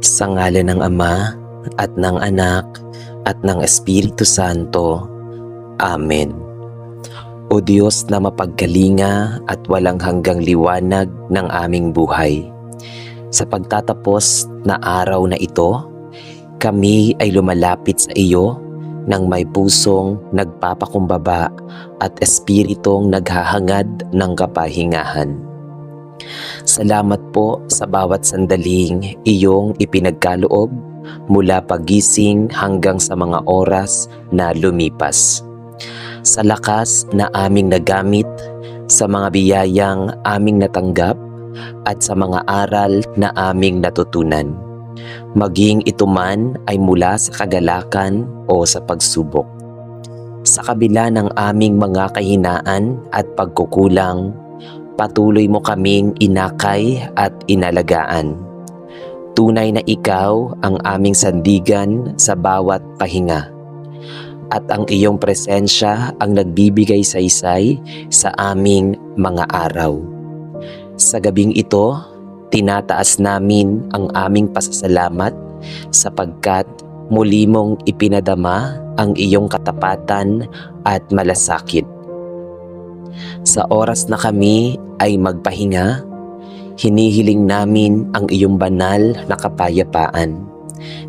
Sa ngalan ng Ama, at ng Anak, at ng Espiritu Santo. Amen. O Diyos na mapagkalinga at walang hanggang liwanag ng aming buhay, sa pagtatapos na araw na ito, kami ay lumalapit sa iyo ng may pusong nagpapakumbaba at espiritong naghahangad ng kapahingahan. Salamat po sa bawat sandaling iyong ipinagkaloob mula pagising hanggang sa mga oras na lumipas. Sa lakas na aming nagamit, sa mga biyayang aming natanggap, at sa mga aral na aming natutunan. Maging ito man ay mula sa kagalakan o sa pagsubok. Sa kabila ng aming mga kahinaan at pagkukulang, patuloy mo kaming inakay at inalagaan. Tunay na ikaw ang aming sandigan sa bawat pahinga, at ang iyong presensya ang nagbibigay saysay sa aming mga araw. Sa gabing ito, tinataas namin ang aming pasasalamat sapagkat muli mong ipinadama ang iyong katapatan at malasakit. Sa oras na kami ay magpahinga, hinihiling namin ang iyong banal na kapayapaan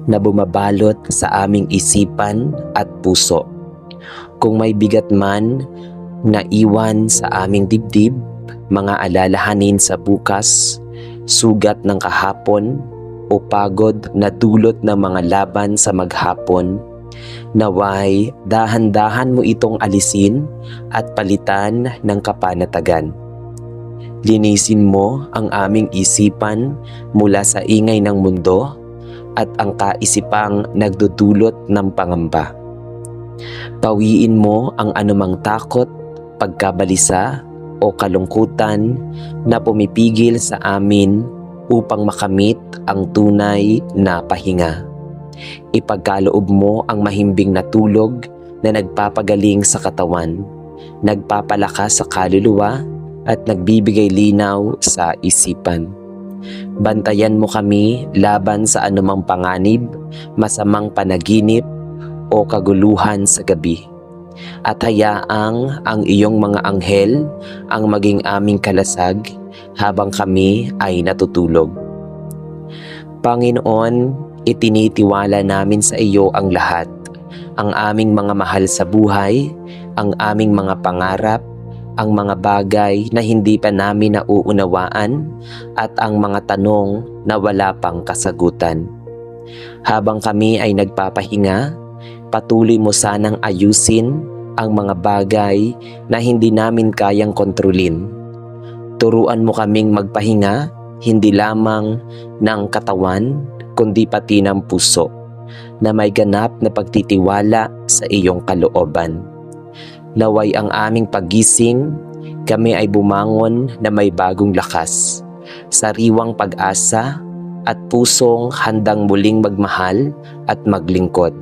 na bumabalot sa aming isipan at puso. Kung may bigat man na iwan sa aming dibdib, mga alalahanin sa bukas, sugat ng kahapon, o pagod na dulot ng mga laban sa maghapon, naway dahan-dahan mo itong alisin at palitan ng kapanatagan. Linisin mo ang aming isipan mula sa ingay ng mundo at ang kaisipang nagdudulot ng pangamba. Pawiin mo ang anumang takot, pagkabalisa o kalungkutan na pumipigil sa amin upang makamit ang tunay na pahinga. Ipagkaloob mo ang mahimbing na tulog na nagpapagaling sa katawan, nagpapalakas sa kaluluwa at nagbibigay linaw sa isipan. Bantayan mo kami laban sa anumang panganib, masamang panaginip o kaguluhan sa gabi. At hayaang ang iyong mga anghel ang maging aming kalasag habang kami ay natutulog. Panginoon, itinitiwala namin sa iyo ang lahat, ang aming mga mahal sa buhay, ang aming mga pangarap, ang mga bagay na hindi pa namin nauunawaan, at ang mga tanong na wala pang kasagutan. Habang kami ay nagpapahinga, patuloy mo sanang ayusin ang mga bagay na hindi namin kayang kontrolin. Turuan mo kaming magpahinga, hindi lamang ng katawan, kundi pati ng puso, na may ganap na pagtitiwala sa iyong kalooban. Naway ang aming paggising, kami ay bumangon na may bagong lakas, sariwang pag-asa at pusong handang muling magmahal at maglingkod.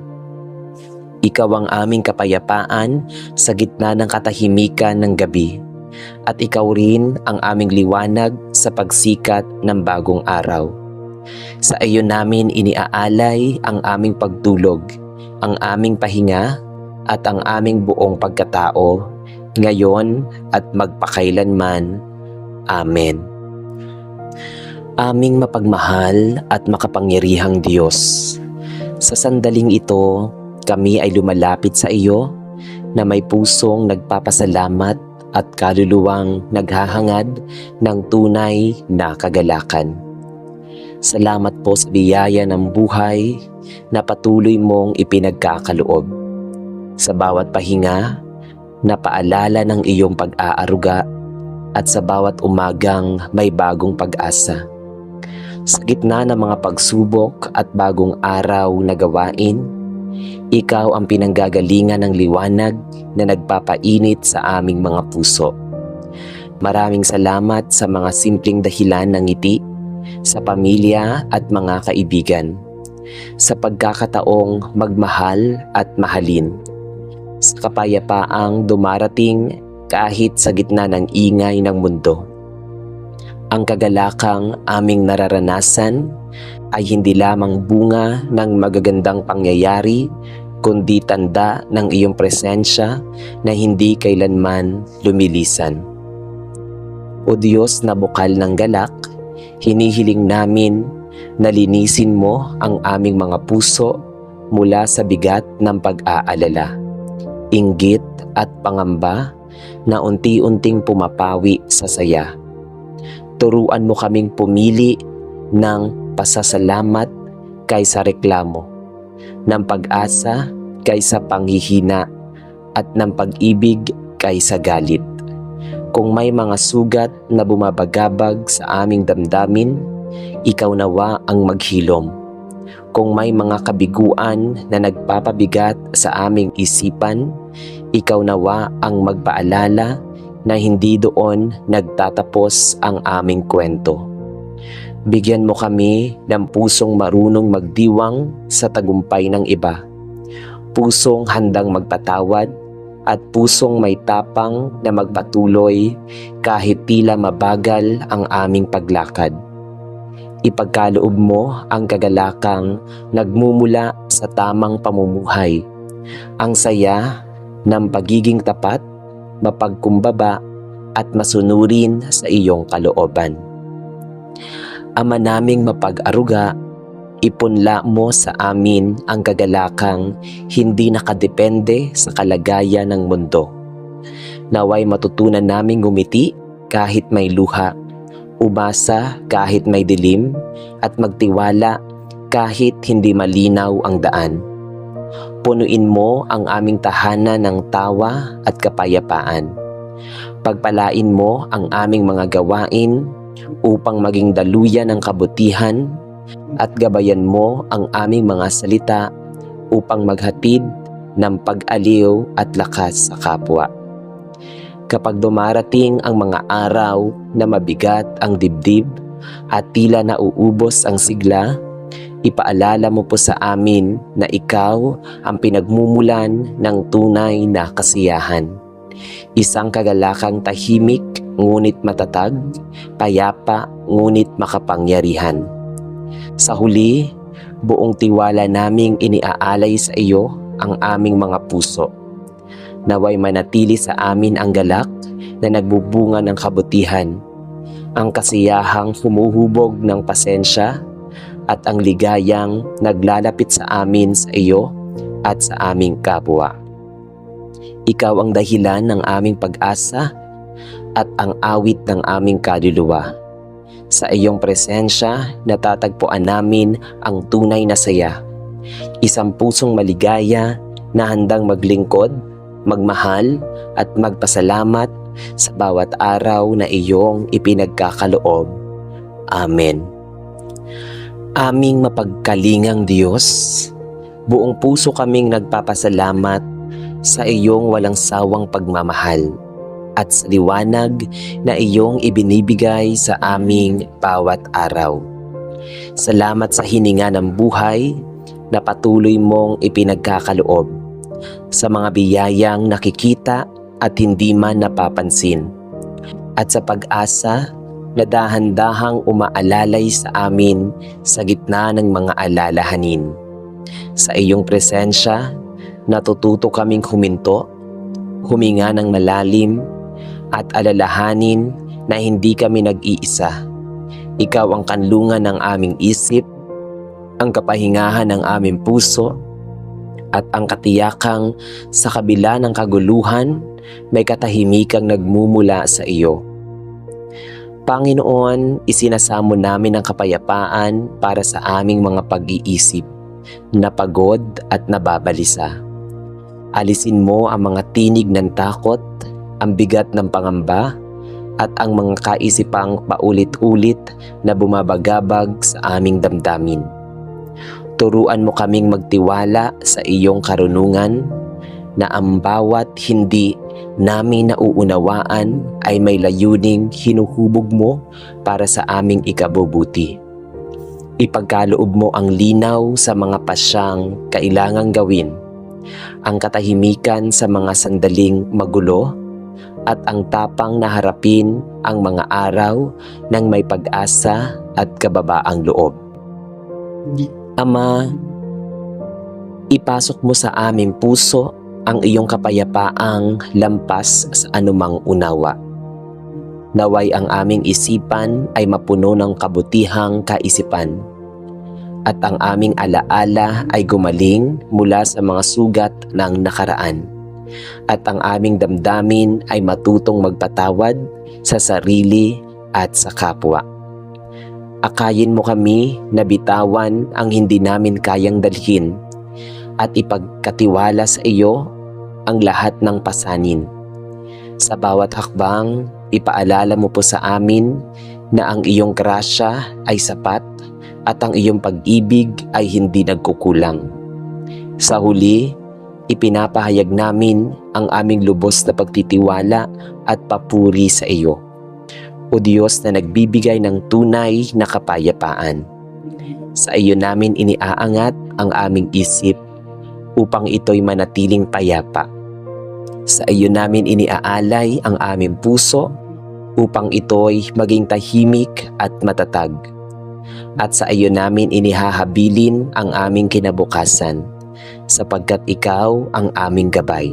Ikaw ang aming kapayapaan sa gitna ng katahimikan ng gabi, at ikaw rin ang aming liwanag sa pagsikat ng bagong araw. Sa iyo namin iniaalay ang aming pagtulog, ang aming pahinga, at ang aming buong pagkatao, ngayon at magpakailanman. Amen. Aming mapagmahal at makapangyarihang Diyos, sa sandaling ito, kami ay lumalapit sa iyo na may pusong nagpapasalamat at kaluluwang naghahangad ng tunay na kagalakan. Salamat po sa biyaya ng buhay na patuloy mong ipinagkakaloob. Sa bawat pahinga, na paalala ng iyong pag-aaruga, at sa bawat umagang may bagong pag-asa. Sa gitna ng mga pagsubok at bagong araw na gawain, ikaw ang pinanggagalingan ng liwanag na nagpapainit sa aming mga puso. Maraming salamat sa mga simpleng dahilan ng ngiti, sa pamilya at mga kaibigan, sa pagkakataong magmahal at mahalin, sa kapayapaang dumarating kahit sa gitna ng ingay ng mundo. Ang kagalakang aming nararanasan ay hindi lamang bunga ng magagandang pangyayari, kundi tanda ng iyong presensya na hindi kailanman lumilisan. O Diyos na bukal ng galak, hinihiling namin na linisin mo ang aming mga puso mula sa bigat ng pag-aalala, inggit at pangamba na unti-unting pumapawi sa saya. Turuan mo kaming pumili ng pasasalamat kaysa reklamo, ng pag-asa kaysa panghihina, at ng pag-ibig kaysa galit. Kung may mga sugat na bumabagabag sa aming damdamin, ikaw nawa ang maghilom. Kung may mga kabiguan na nagpapabigat sa aming isipan, ikaw nawa ang magpaalala na hindi doon nagtatapos ang aming kwento. Bigyan mo kami ng pusong marunong magdiwang sa tagumpay ng iba, pusong handang magpatawad, at pusong may tapang na magpatuloy kahit tila mabagal ang aming paglakad. Ipagkaloob mo ang kagalakang nagmumula sa tamang pamumuhay, ang saya ng pagiging tapat, mapagkumbaba at masunurin sa iyong kalooban. Ama naming mapag-aruga, ipunla mo sa amin ang kagalakang hindi nakadepende sa kalagayan ng mundo. Naway matutunan naming ngumiti kahit may luha, umasa kahit may dilim, at magtiwala kahit hindi malinaw ang daan. Punuin mo ang aming tahanan ng tawa at kapayapaan. Pagpalain mo ang aming mga gawain upang maging daluyan ng kabutihan, at gabayan mo ang aming mga salita upang maghatid ng pag-aliw at lakas sa kapwa. Kapag dumarating ang mga araw na mabigat ang dibdib at tila nauubos ang sigla, ipaalala mo po sa amin na ikaw ang pinagmumulan ng tunay na kasiyahan. Isang kagalakang tahimik ngunit matatag, payapa ngunit makapangyarihan. Sa huli, buong tiwala naming iniaalay sa iyo ang aming mga puso. Naway manatili sa amin ang galak na nagbubunga ng kabutihan, ang kasiyahang humuhubog ng pasensya, at ang ligayang naglalapit sa amin sa iyo at sa aming kapwa. Ikaw ang dahilan ng aming pag-asa at ang awit ng aming kaluluwa. Sa iyong presensya, natatagpuan namin ang tunay na saya. Isang pusong maligaya na handang maglingkod, magmahal, at magpasalamat sa bawat araw na iyong ipinagkakaloob. Amen. Aming mapagkalingang Diyos, buong puso kaming nagpapasalamat sa iyong walang sawang pagmamahal at sa liwanag na iyong ibinibigay sa aming bawat araw. Salamat sa hininga ng buhay na patuloy mong ipinagkakaloob, sa mga biyayang nakikita at hindi man napapansin, at sa pag-asa na dahan-dahang umaalalay sa amin sa gitna ng mga alalahanin. Sa iyong presensya, natututo kaming huminto, huminga ng malalim, at alalahanin na hindi kami nag-iisa. Ikaw ang kanlungan ng aming isip, ang kapahingahan ng aming puso, at ang katiyakang sa kabila ng kaguluhan, may katahimikang nagmumula sa iyo. Panginoon, isinasamo namin ang kapayapaan para sa aming mga pag-iisip, napagod at nababalisa. Alisin mo ang mga tinig ng takot, ang bigat ng pangamba, at ang mga kaisipang paulit-ulit na bumabagabag sa aming damdamin. Turuan mo kaming magtiwala sa iyong karunungan na ang bawat hindi namin nauunawaan ay may layuning hinuhubog mo para sa aming ikabubuti. Ipagkaloob mo ang linaw sa mga pasyang kailangang gawin, ang katahimikan sa mga sandaling magulo, at ang tapang na harapin ang mga araw ng may pag-asa at kababaang loob. Ama, ipasok mo sa aming puso ang iyong kapayapaang lampas sa anumang unawa. Naway ang aming isipan ay mapuno ng kabutihang kaisipan at ang aming alaala ay gumaling mula sa mga sugat ng nakaraan at ang aming damdamin ay matutong magpatawad sa sarili at sa kapwa. Akayin mo kami na bitawan ang hindi namin kayang dalhin at ipagkatiwala sa iyo ang lahat ng pasanin. Sa bawat hakbang, ipaalala mo po sa amin na ang iyong grasya ay sapat at ang iyong pag-ibig ay hindi nagkukulang. Sa huli, ipinapahayag namin ang aming lubos na pagtitiwala at papuri sa iyo, O Diyos na nagbibigay ng tunay na kapayapaan. Sa iyo namin iniaangat ang aming isip upang ito'y manatiling payapa. Sa iyo namin iniaalay ang aming puso upang ito'y maging tahimik at matatag. At sa iyo namin inihahabilin ang aming kinabukasan, sapagkat ikaw ang aming gabay.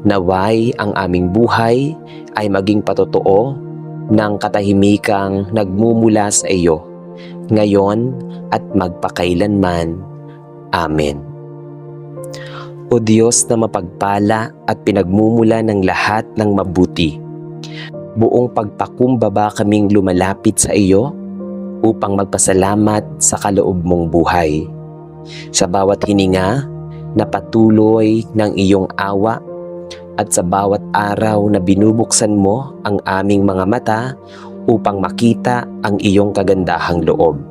Naway ang aming buhay ay maging patotoo ng katahimikang nagmumula sa iyo, ngayon at magpakailanman. Amen. O Diyos na mapagpala at pinagmumula ng lahat ng mabuti, buong pagpakumbaba kaming lumalapit sa iyo upang magpasalamat sa kaloob mong buhay. Sa bawat hininga na patuloy ng iyong awa at sa bawat araw na binubuksan mo ang aming mga mata upang makita ang iyong kagandahang loob.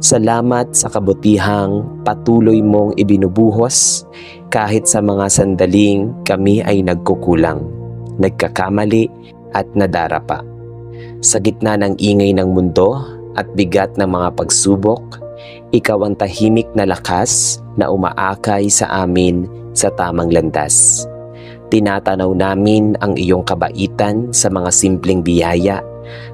Salamat sa kabutihang patuloy mong ibinubuhos kahit sa mga sandaling kami ay nagkukulang, nagkakamali at nadarapa. Sa gitna ng ingay ng mundo at bigat ng mga pagsubok, ikaw ang tahimik na lakas na umaakay sa amin sa tamang landas. Tinatanaw namin ang iyong kabaitan sa mga simpleng biyaya,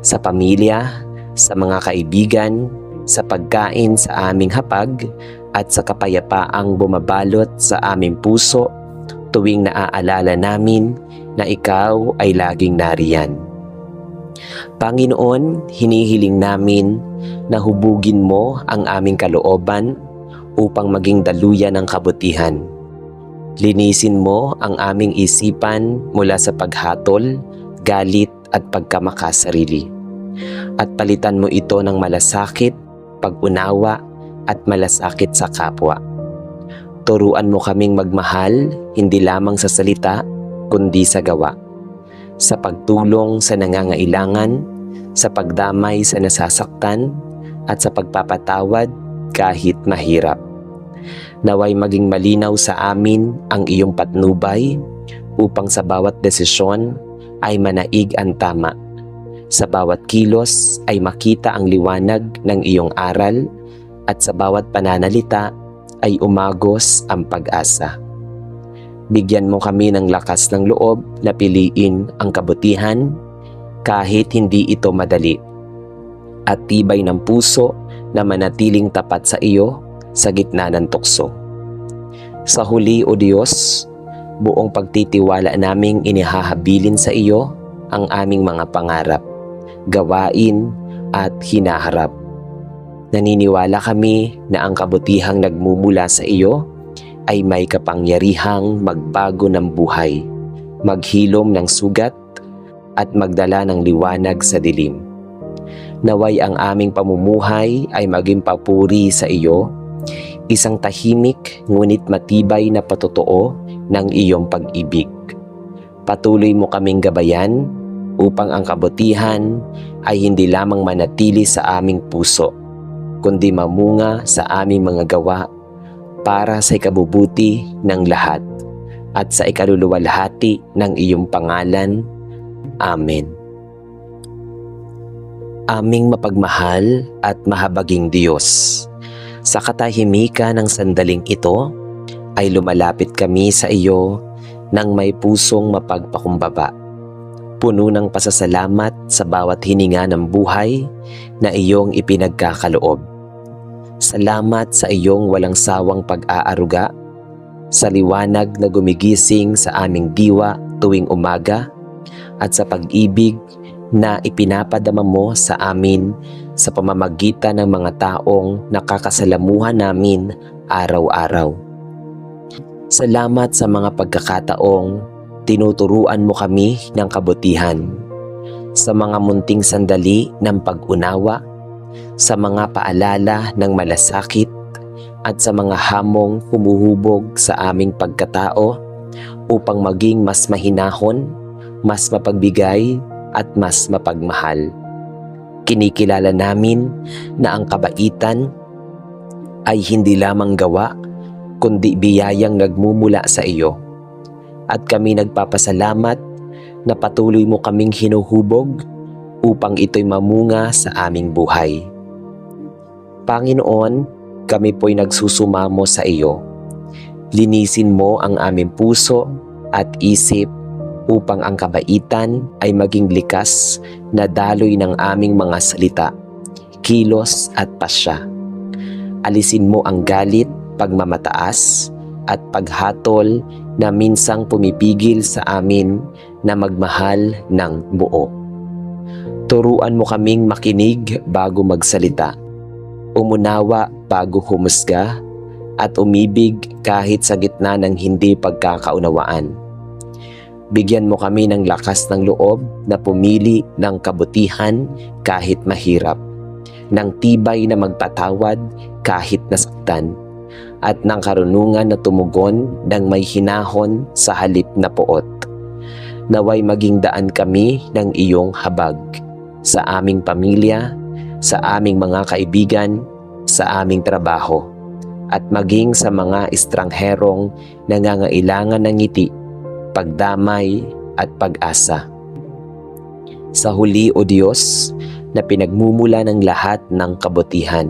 sa pamilya, sa mga kaibigan, sa pagkain sa aming hapag, at sa kapayapaang bumabalot sa aming puso tuwing naaalala namin na ikaw ay laging nariyan. Panginoon, hinihiling namin na hubugin mo ang aming kalooban upang maging daluyan ng kabutihan. Linisin mo ang aming isipan mula sa paghatol, galit at pagkamakasarili. At palitan mo ito ng malasakit, pag-unawa at malasakit sa kapwa. Turuan mo kaming magmahal hindi lamang sa salita kundi sa gawa. Sa pagtulong sa nangangailangan, sa pagdamay sa nasasaktan at sa pagpapatawad kahit mahirap. Naway maging malinaw sa amin ang iyong patnubay upang sa bawat desisyon ay manaig ang tama. Sa bawat kilos ay makita ang liwanag ng iyong aral at sa bawat pananalita ay umagos ang pag-asa. Bigyan mo kami ng lakas ng loob na piliin ang kabutihan kahit hindi ito madali, at tibay ng puso na manatiling tapat sa iyo sa gitna ng tukso. Sa huli, O Diyos, buong pagtitiwala naming inihahabilin sa iyo ang aming mga pangarap, gawain at hinaharap. Naniniwala kami na ang kabutihang nagmumula sa iyo ay may kapangyarihang magbago ng buhay, maghilom ng sugat at magdala ng liwanag sa dilim. Naway ang aming pamumuhay ay maging papuri sa iyo, isang tahimik ngunit matibay na patotoo ng iyong pag-ibig. Patuloy mo kaming gabayan upang ang kabutihan ay hindi lamang manatili sa aming puso, kundi mamunga sa aming mga gawa para sa ikabubuti ng lahat at sa ikaluluwalhati ng iyong pangalan. Amen. Aming mapagmahal at mahabaging Diyos, sa katahimikan ng sandaling ito ay lumalapit kami sa iyo nang may pusong mapagpakumbaba, puno ng pasasalamat sa bawat hininga ng buhay na iyong ipinagkakaloob. Salamat sa iyong walang sawang pag-aaruga, sa liwanag na gumigising sa aming diwa tuwing umaga, at sa pag-ibig na ipinapadama mo sa amin sa pamamagitan ng mga taong nakakasalamuhan namin araw-araw. Salamat sa mga pagkakataong tinuturuan mo kami ng kabutihan, sa mga munting sandali ng pag-unawa, sa mga paalala ng malasakit, at sa mga hamong humuhubog sa aming pagkatao upang maging mas mahinahon, mas mapagbigay at mas mapagmahal. Kinikilala namin na ang kabaitan ay hindi lamang gawa kundi biyayang nagmumula sa iyo. At kami nagpapasalamat na patuloy mo kaming hinuhubog upang ito'y mamunga sa aming buhay. Panginoon, kami po'y nagsusumamo sa iyo. Linisin mo ang aming puso at isip upang ang kabaitan ay maging likas na daloy ng aming mga salita, kilos at pasya. Alisin mo ang galit, pagmamataas at paghatol na minsang pumipigil sa amin na magmahal ng buo. Turuan mo kaming makinig bago magsalita, umunawa bago humusga, at umibig kahit sa gitna ng hindi pagkakaunawaan. Bigyan mo kami ng lakas ng loob na pumili ng kabutihan kahit mahirap, ng tibay na magpatawad kahit nasaktan, at ng karunungan na tumugon ng may hinahon sa halip na poot. Naway maging daan kami ng iyong habag sa aming pamilya, sa aming mga kaibigan, sa aming trabaho, at maging sa mga estrangherong nangangailangan ng ngiti, pagdamay at pag-asa. Sa huli, O Diyos, na pinagmumula ng lahat ng kabutihan,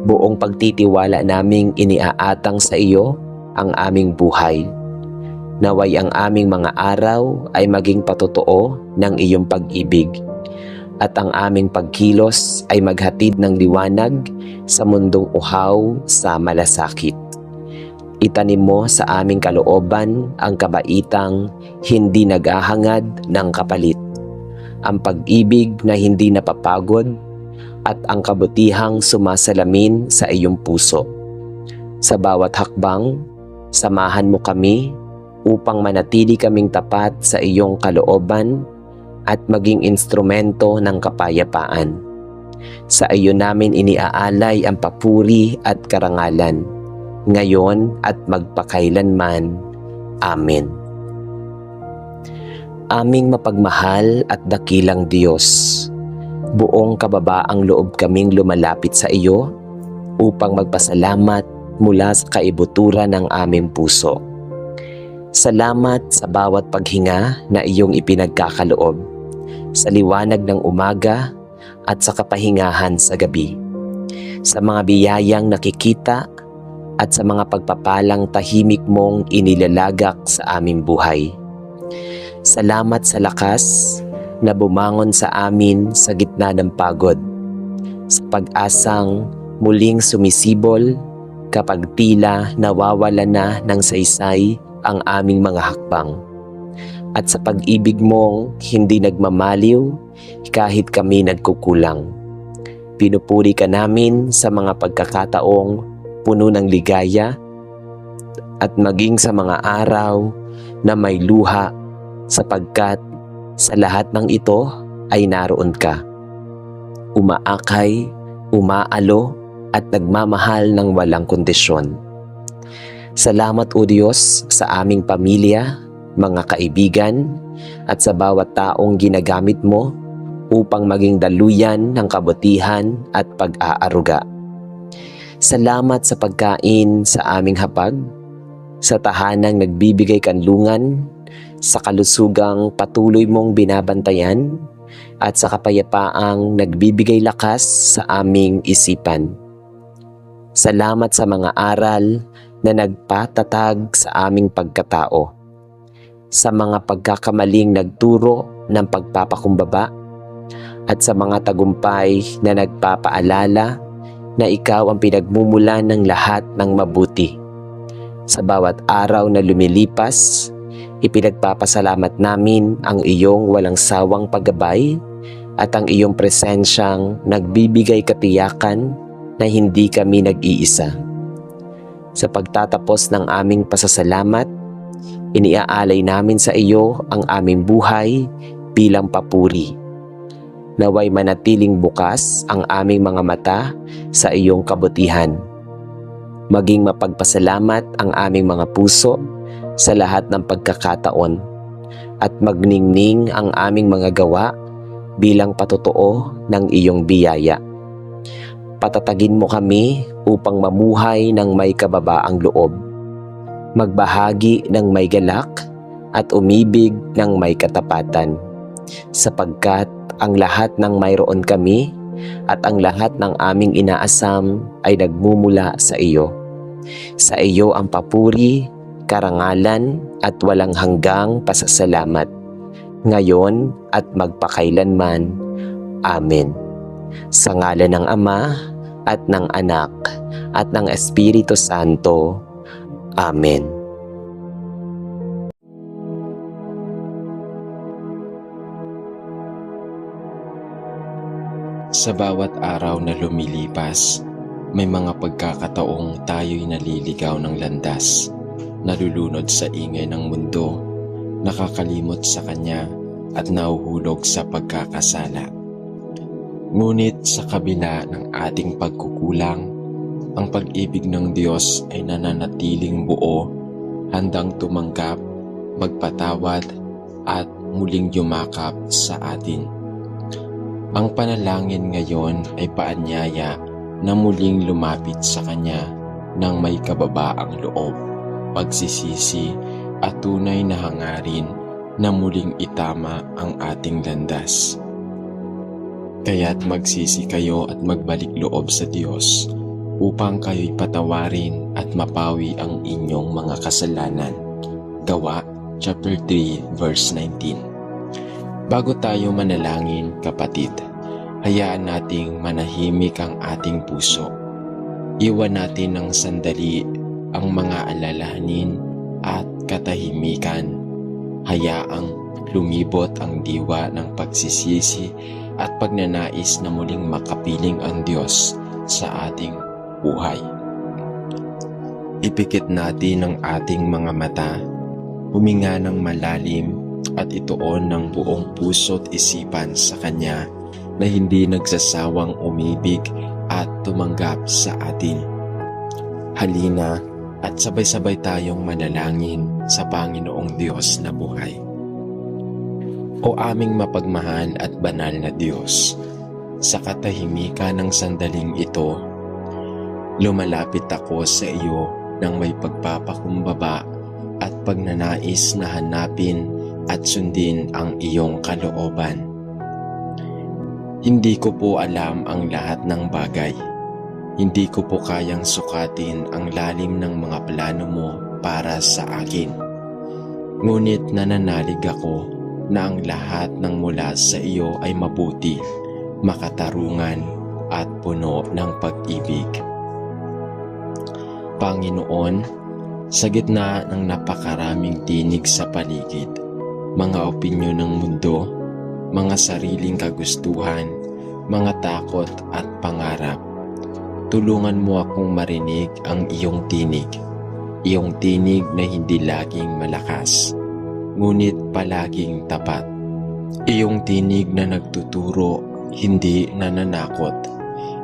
buong pagtitiwala naming iniaatang sa iyo ang aming buhay. Naway ang aming mga araw ay maging patotoo ng iyong pag-ibig, at ang aming pagkilos ay maghatid ng liwanag sa mundong uhaw sa malasakit. Itanim mo sa aming kalooban ang kabaitang hindi naghahangad ng kapalit, ang pag-ibig na hindi napapagod, at ang kabutihang sumasalamin sa iyong puso. Sa bawat hakbang, samahan mo kami upang manatili kaming tapat sa iyong kalooban at maging instrumento ng kapayapaan. Sa iyo namin iniaalay ang papuri at karangalan, ngayon at magpakailanman. Amen. Aming mapagmahal at dakilang Diyos, buong kababaang loob kaming lumalapit sa iyo upang magpasalamat mula sa kaibuturan ng aming puso. Salamat sa bawat paghinga na iyong ipinagkakaloob, sa liwanag ng umaga at sa kapahingahan sa gabi, sa mga biyayang nakikita at sa mga pagpapalang tahimik mong inilalagak sa aming buhay. Salamat sa lakas na bumangon sa amin sa gitna ng pagod, sa pag-asang muling sumisibol kapag tila nawawala na ng saysay ang aming mga hakbang, at sa pag-ibig mong hindi nagmamaliw kahit kami nagkukulang. Pinupuri ka namin sa mga pagkakataong puno ng ligaya at maging sa mga araw na may luha, sapagkat sa lahat ng ito ay naroon ka. Umaakay, umaalo at nagmamahal ng walang kondisyon. Salamat, O Diyos, sa aming pamilya, mga kaibigan, at sa bawat taong ginagamit mo upang maging daluyan ng kabutihan at pag-aaruga. Salamat sa pagkain sa aming hapag, sa tahanang nagbibigay kanlungan, sa kalusugang patuloy mong binabantayan, at sa kapayapaang nagbibigay lakas sa aming isipan. Salamat sa mga aral na nagpatatag sa aming pagkatao, sa mga pagkakamaling nagturo ng pagpapakumbaba, at sa mga tagumpay na nagpapaalala na ikaw ang pinagmumulan ng lahat ng mabuti. Sa bawat araw na lumilipas, ipinagpapasalamat namin ang iyong walang sawang paggabay at ang iyong presensyang nagbibigay katiyakan na hindi kami nag-iisa. Sa pagtatapos ng aming pasasalamat, iniaalay namin sa iyo ang aming buhay bilang papuri. Naway manatiling bukas ang aming mga mata sa iyong kabutihan. Maging mapagpasalamat ang aming mga puso sa lahat ng pagkakataon at magningning ang aming mga gawa bilang patotoo ng iyong biyaya. Patatagin mo kami upang mamuhay ng may kababaang loob, magbahagi ng may galak at umibig ng may katapatan, sapagkat ang lahat ng mayroon kami at ang lahat ng aming inaasam ay nagmumula sa iyo. Sa iyo ang papuri, karangalan at walang hanggang pasasalamat, ngayon at magpakailanman. Amen. Sa ngalan ng Ama at ng Anak at ng Espiritu Santo. Amen. Sa bawat araw na lumilipas, may mga pagkakataong tayo'y naliligaw ng landas, nalulunod sa ingay ng mundo, nakakalimot sa Kanya at nahuhulog sa pagkakasala. Ngunit sa kabila ng ating pagkukulang, ang pag-ibig ng Diyos ay nananatiling buo, handang tumanggap, magpatawad at muling yumakap sa atin. Ang panalangin ngayon ay paanyaya na muling lumapit sa Kanya ng may kababaang loob, pagsisisi at tunay na hangarin na muling itama ang ating landas. Kaya't magsisi kayo at magbalik loob sa Diyos upang kayo'y patawarin at mapawi ang inyong mga kasalanan. Gawa chapter 3 verse 19. Bago tayo manalangin, kapatid, hayaan nating manahimik ang ating puso. Iwan natin ng sandali ang mga alalahanin at katahimikan. Hayaang lumibot ang diwa ng pagsisisi at pagnanais na muling makapiling ang Diyos sa ating buhay. Ipikit natin ang ating mga mata, huminga ng malalim at ituon ng buong puso't isipan sa Kanya na hindi nagsasawang umibig at tumanggap sa atin. Halina at sabay-sabay tayong manalangin sa Panginoong Diyos na buhay. O aming mapagmahal at banal na Diyos, sa katahimikan ng sandaling ito, lumalapit ako sa iyo ng may pagpapakumbaba at pagnanais na hanapin at sundin ang iyong kalooban. Hindi ko po alam ang lahat ng bagay. Hindi ko po kayang sukatin ang lalim ng mga plano mo para sa akin. Ngunit nananalig ako na ang lahat ng mula sa iyo ay mabuti, makatarungan at puno ng pag-ibig. Panginoon, sa gitna ng napakaraming tinig sa paligid, mga opinyon ng mundo, mga sariling kagustuhan, mga takot at pangarap, tulungan mo akong marinig ang iyong tinig na hindi laging malakas, ngunit palaging tapat. Iyong tinig na nagtuturo, hindi nananakot.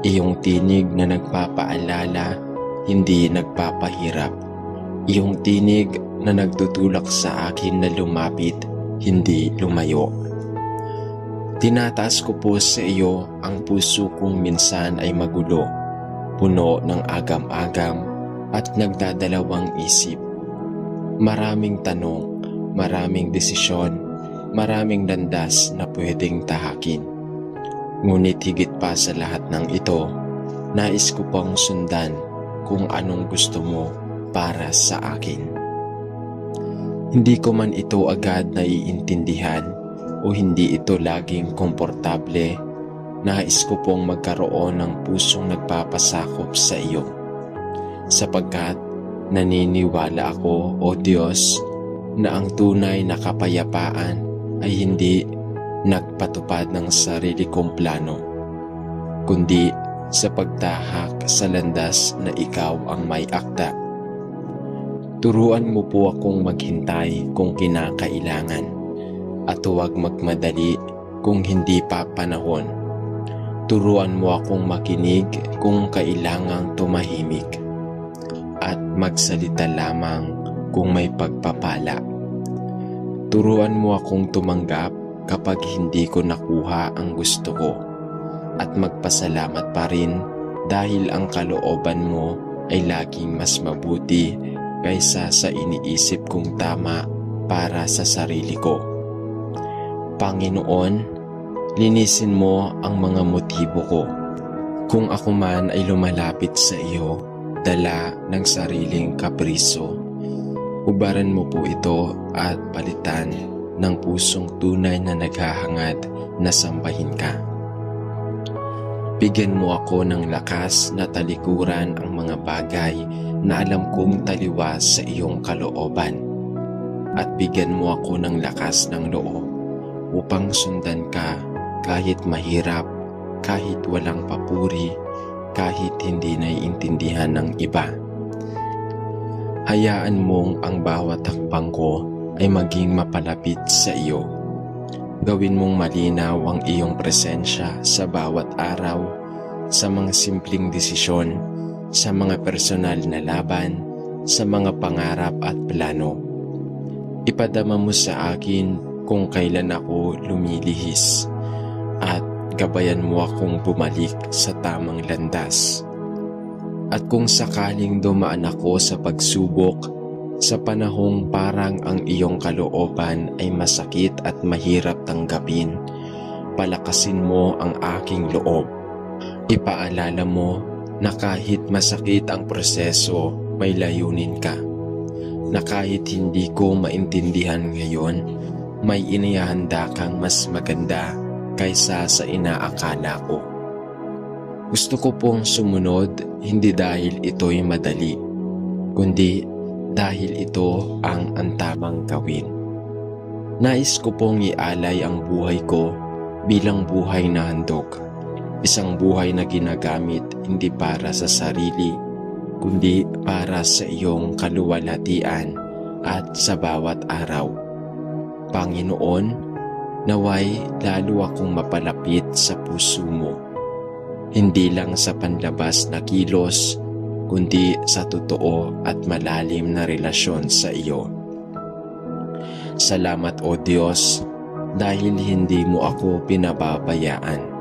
Iyong tinig na nagpapaalala, hindi nagpapahirap. Iyong tinig na nagtutulak sa akin na lumapit, hindi lumayo. Tinataas ko po sa iyo ang puso kong minsan ay magulo, puno ng agam-agam at nagdadalawang isip. Maraming tanong, maraming desisyon, maraming landas na pwedeng tahakin. Ngunit higit pa sa lahat ng ito, nais ko pang sundan kung anong gusto mo para sa akin. Hindi ko man ito agad naiintindihan o hindi ito laging komportable, nais ko pong magkaroon ng pusong nagpapasakop sa iyo. Sapagkat naniniwala ako, O Diyos, na ang tunay na kapayapaan ay hindi nagpatupad ng sarili kong plano, kundi sa pagtahak sa landas na ikaw ang may akda. Turuan mo po akong maghintay kung kinakailangan at huwag magmadali kung hindi pa panahon. Turuan mo akong makinig kung kailangang tumahimik at magsalita lamang kung may pagpapala. Turuan mo akong tumanggap kapag hindi ko nakuha ang gusto ko at magpasalamat pa rin dahil ang kalooban mo ay laging mas mabuti kaysa sa iniisip kong tama para sa sarili ko. Panginoon, linisin mo ang mga motibo ko. Kung ako man ay lumalapit sa iyo, dala ng sariling kapriso, hubaran mo po ito at palitan ng pusong tunay na naghahangad na sambahin ka. Bigyan mo ako ng lakas na talikuran ang mga bagay na alam kong taliwas sa iyong kalooban. At bigyan mo ako ng lakas ng loob upang sundan ka kahit mahirap, kahit walang papuri, kahit hindi naiintindihan ng iba. Hayaan mong ang bawat hakbang ko ay maging mapalapit sa iyo. Gawin mong malinaw ang iyong presensya sa bawat araw, sa mga simpleng desisyon, sa mga personal na laban, sa mga pangarap at plano. Ipadama mo sa akin kung kailan ako lumilihis at gabayan mo akong bumalik sa tamang landas. At kung sakaling dumaan ako sa pagsubok, sa panahong parang ang iyong kalooban ay masakit at mahirap tanggapin, palakasin mo ang aking loob. Ipaalala mo na kahit masakit ang proseso, may layunin ka. Na kahit hindi ko maintindihan ngayon, may inihahanda kang mas maganda kaysa sa inaakala ko. Gusto ko pong sumunod hindi dahil ito'y madali, kundi dahil ito ang tamang gawin. Nais ko pong ialay ang buhay ko bilang buhay na handog. Isang buhay na ginagamit hindi para sa sarili, kundi para sa iyong kaluwalhatian at sa bawat araw. Panginoon, naway lalo akong mapalapit sa puso mo. Hindi lang sa panlabas na kilos, kundi sa totoo at malalim na relasyon sa iyo. Salamat o Diyos dahil hindi mo ako pinababayaan.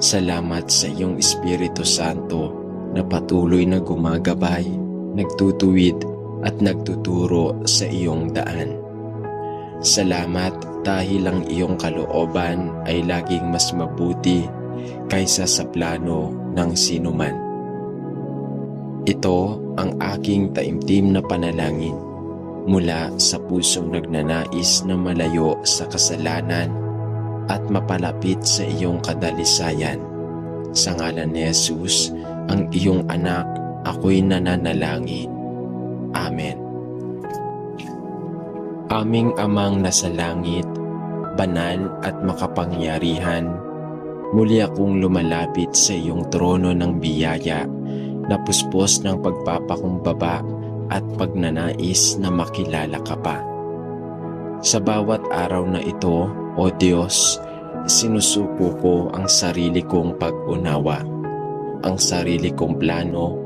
Salamat sa iyong Espiritu Santo na patuloy na gumagabay, nagtutuwid at nagtuturo sa iyong daan. Salamat dahil ang iyong kalooban ay laging mas mabuti kaysa sa plano ng sinuman. Ito ang aking taimtim na panalangin mula sa pusong nagnanais na malayo sa kasalanan at mapalapit sa iyong kadalisayan. Sa ngalan ni Jesus, ang iyong anak, ako'y nananalangin. Amen. Aming Amang nasa langit, banal at makapangyarihan, muli akong lumalapit sa iyong trono ng biyaya na puspos ng pagpapakumbaba at pagnanais na makilala ka pa. Sa bawat araw na ito, O Diyos, sinusuko ko ang sarili kong pag-unawa, ang sarili kong plano,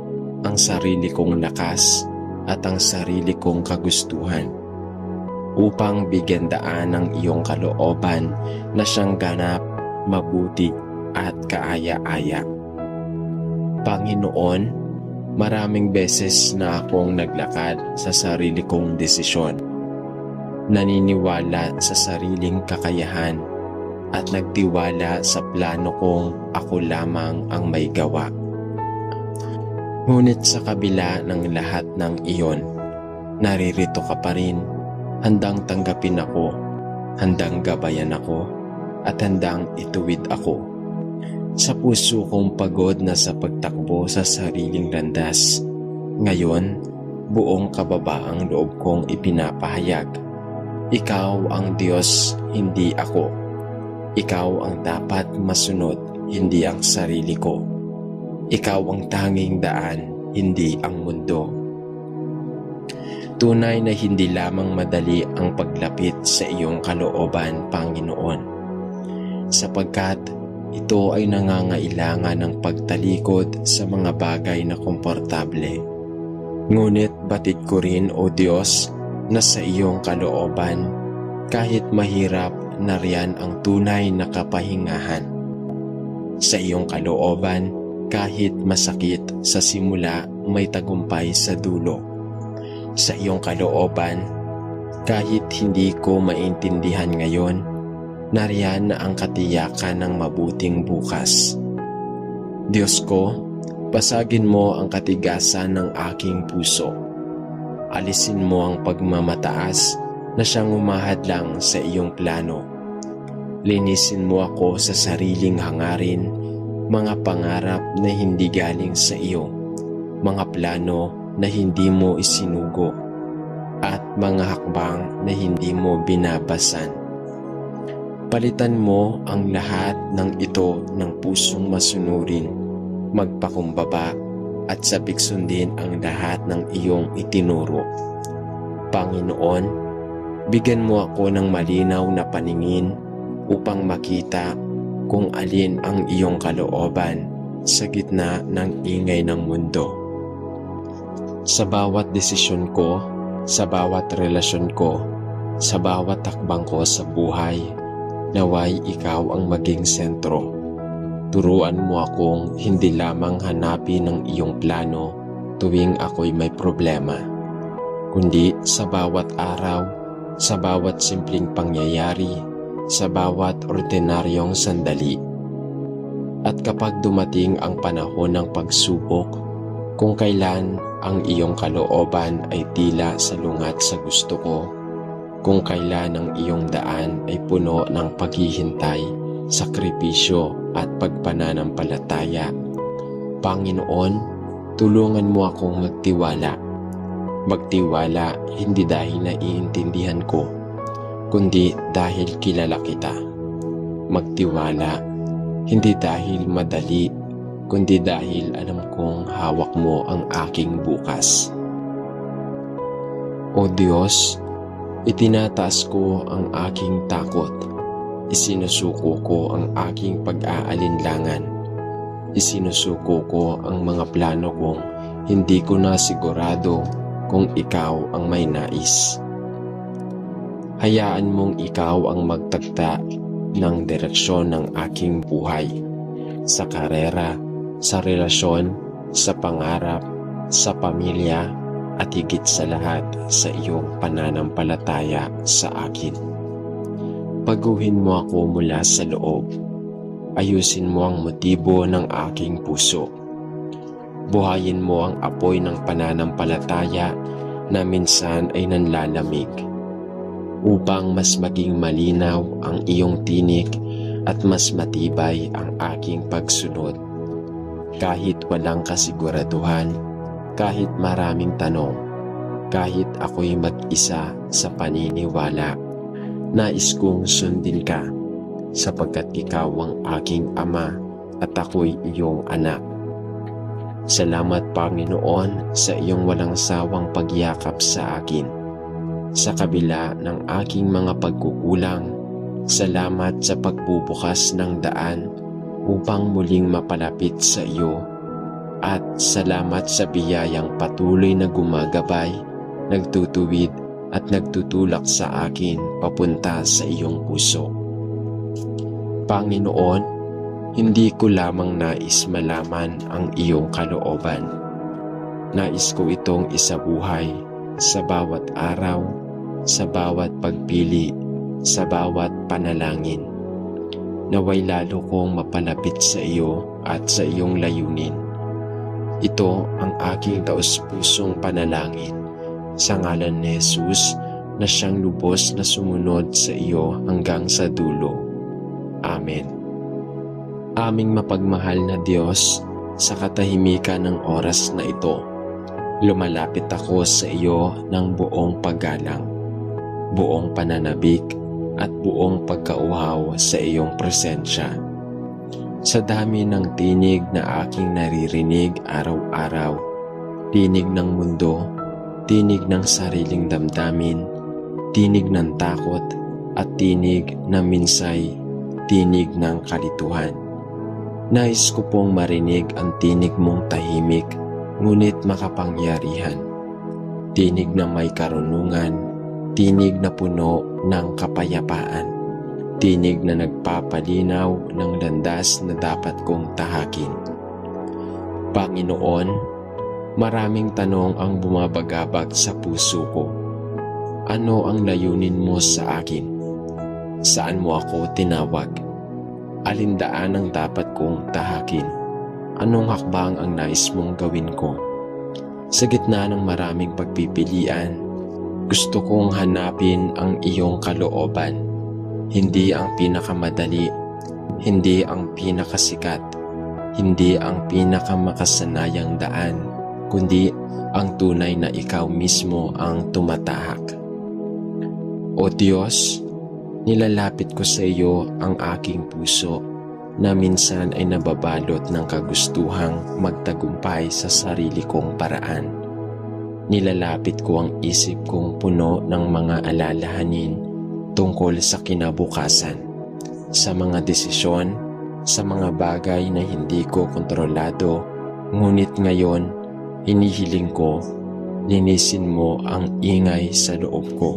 ang sarili kong lakas, at ang sarili kong kagustuhan, upang bigyan daan ng iyong kalooban na siyang ganap, mabuti at kaaya-aya. Panginoon, maraming beses na akong naglakad sa sarili kong desisyon. Naniniwala sa sariling kakayahan at nagtiwala sa plano kong ako lamang ang may gawa. Ngunit sa kabila ng lahat ng iyon, naririto ka pa rin, handang tanggapin ako, handang gabayan ako, at handang ituwid ako. Sa puso kong pagod na sa pagtakbo sa sariling landas, ngayon, buong kababaang loob kong ipinapahayag. Ikaw ang Diyos, hindi ako. Ikaw ang dapat masunod, hindi ang sarili ko. Ikaw ang tanging daan, hindi ang mundo. Tunay na hindi lamang madali ang paglapit sa iyong kalooban, Panginoon, sapagkat ito ay nangangailangan ng pagtalikod sa mga bagay na komportable. Ngunit batid ko rin, O Diyos, na sa iyong kalooban, kahit mahirap, nariyan ang tunay na kapahingahan. Sa iyong kalooban, kahit masakit sa simula, may tagumpay sa dulo. Sa iyong kalooban, kahit hindi ko maintindihan ngayon, nariyan na ang katiyakan ng mabuting bukas. Diyos ko, basagin mo ang katigasan ng aking puso. Alisin mo ang pagmamataas na siyang umahadlang sa iyong plano. Linisin mo ako sa sariling hangarin, mga pangarap na hindi galing sa iyo, mga plano na hindi mo isinugo, at mga hakbang na hindi mo binabasan. Palitan mo ang lahat ng ito ng pusong masunurin, magpakumbaba at sabik sundin ang lahat ng iyong itinuro. Panginoon, bigyan mo ako ng malinaw na paningin upang makita kung alin ang iyong kalooban sa gitna ng ingay ng mundo. Sa bawat desisyon ko, sa bawat relasyon ko, sa bawat takbang ko sa buhay, naway ikaw ang maging sentro. Turuan mo akong hindi lamang hanapin ang iyong plano tuwing ako'y may problema, kundi sa bawat araw, sa bawat simpleng pangyayari, sa bawat ordinaryong sandali. At kapag dumating ang panahon ng pagsubok, kung kailan ang iyong kalooban ay tila salungat sa gusto ko, kung kailan ang iyong daan ay puno ng paghihintay, sakripisyo at pagpananampalataya, Panginoon, tulungan mo akong magtiwala. Magtiwala hindi dahil naiintindihan ko, kundi dahil kilala kita. Magtiwala hindi dahil madali, kundi dahil alam kong hawak mo ang aking bukas. O Diyos, itinataas ko ang aking takot. Isinusuko ko ang aking pag-aalinlangan. Isinusuko ko ang mga plano kong hindi ko na sigurado kung ikaw ang may nais. Hayaan mong ikaw ang magtagda ng direksyon ng aking buhay. Sa karera, sa relasyon, sa pangarap, sa pamilya, at higit sa lahat sa iyong pananampalataya sa akin. Baguhin mo ako mula sa loob. Ayusin mo ang motibo ng aking puso. Buhayin mo ang apoy ng pananampalataya na minsan ay nanlalamig, upang mas maging malinaw ang iyong tinig at mas matibay ang aking pagsunod. Kahit walang kasiguraduhan, kahit maraming tanong, kahit ako'y mag-isa sa paniniwala, nais kong sundin ka, sapagkat ikaw ang aking ama at ako'y iyong anak. Salamat, Panginoon, sa iyong walang sawang pagyakap sa akin. Sa kabila ng aking mga pagkukulang, salamat sa pagbubukas ng daan upang muling mapalapit sa iyo. At salamat sa biyayang patuloy na gumagabay, nagtutuwid at nagtutulak sa akin papunta sa iyong puso. Panginoon, hindi ko lamang nais malaman ang iyong kalooban. Nais ko itong isabuhay sa bawat araw, sa bawat pagpili, sa bawat panalangin. Naway lalo kong mapalapit sa iyo at sa iyong layunin. Ito ang aking taus-pusong panalangin sa ngalan ni Jesus na siyang lubos na sumunod sa iyo hanggang sa dulo. Amen. Aming mapagmahal na Diyos, sa katahimikan ng oras na ito, lumalapit ako sa iyo ng buong paggalang, buong pananabik at buong pagkauhaw sa iyong presensya. Sa dami ng tinig na aking naririnig araw-araw, tinig ng mundo, tinig ng sariling damdamin, tinig ng takot at tinig na minsay, tinig ng kalituhan. Nais ko pong marinig ang tinig mong tahimik ngunit makapangyarihan. Tinig na may karunungan, tinig na puno ng kapayapaan, tinig na nagpapalinaw ng landas na dapat kong tahakin. Panginoon, maraming tanong ang bumabagabag sa puso ko. Ano ang layunin mo sa akin? Saan mo ako tinawag? Alindaan ang dapat kong tahakin? Anong hakbang ang nais mong gawin ko? Sa gitna ng maraming pagpipilian, gusto kong hanapin ang iyong kalooban. Hindi ang pinakamadali, hindi ang pinakasikat, hindi ang pinakamakasanayang daan, kundi ang tunay na ikaw mismo ang tumatahak. O Diyos, nilalapit ko sa iyo ang aking puso na minsan ay nababalot ng kagustuhang magtagumpay sa sarili kong paraan. Nilalapit ko ang isip kong puno ng mga alalahanin tungkol sa kinabukasan, sa mga desisyon, sa mga bagay na hindi ko kontrolado, ngunit ngayon, hinihiling ko, linisin mo ang ingay sa loob ko.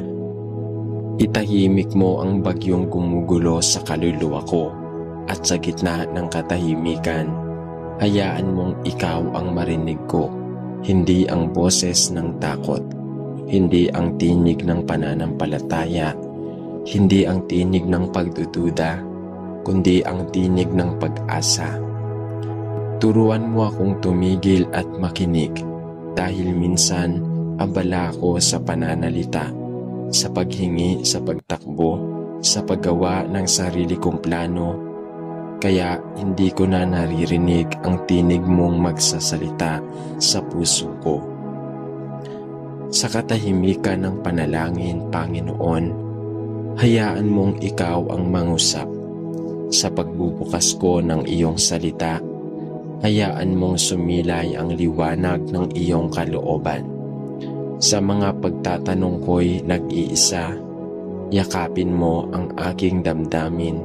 Itahimik mo ang bagyong gumugulo sa kaluluwa ko at sa gitna ng katahimikan, hayaan mong ikaw ang marinig ko, hindi ang boses ng takot, hindi ang tinig ng pananampalataya, hindi ang tinig ng pagdududa, kundi ang tinig ng pag-asa. Turuan mo akong tumigil at makinig dahil minsan abala ako sa pananalita, sa paghingi, sa pagtakbo, sa paggawa ng sarili kong plano, kaya hindi ko na naririnig ang tinig mong magsasalita sa puso ko. Sa katahimikan ng panalangin, Panginoon, hayaan mong ikaw ang mangusap. Sa pagbubukas ko ng iyong salita, hayaan mong sumilay ang liwanag ng iyong kalooban. Sa mga pagtatanong ko'y nag-iisa, yakapin mo ang aking damdamin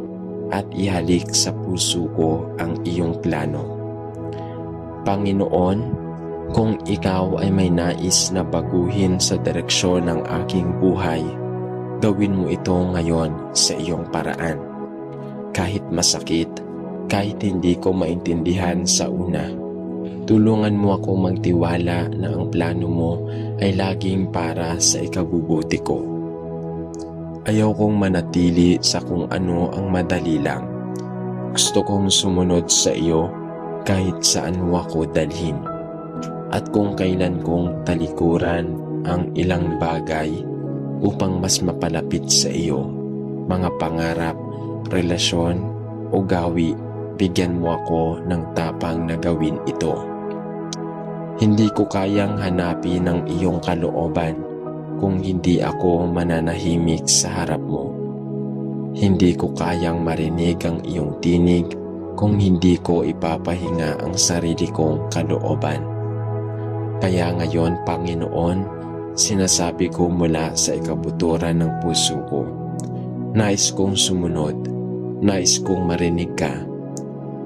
at ihalik sa puso ko ang iyong plano. Panginoon, kung ikaw ay may nais na baguhin sa direksyon ng aking buhay, gawin mo ito ngayon sa iyong paraan. Kahit masakit, kahit hindi ko maintindihan sa una, tulungan mo ako magtiwala na ang plano mo ay laging para sa ikabubuti ko. Ayaw kong manatili sa kung ano ang madali lang. Gusto kong sumunod sa iyo kahit saan mo ako dalhin. At kung kailan kong talikuran ang ilang bagay upang mas mapalapit sa iyo, mga pangarap, relasyon o gawi, bigyan mo ako ng tapang na gawin ito. Hindi ko kayang hanapin ang iyong kalooban kung hindi ako mananahimik sa harap mo. Hindi ko kayang marinig ang iyong tinig kung hindi ko ipapahinga ang sarili kong kalooban. Kaya ngayon, Panginoon, sinasabi ko mula sa ikabuturan ng puso ko, nais kong sumunod, nais kong marinig ka,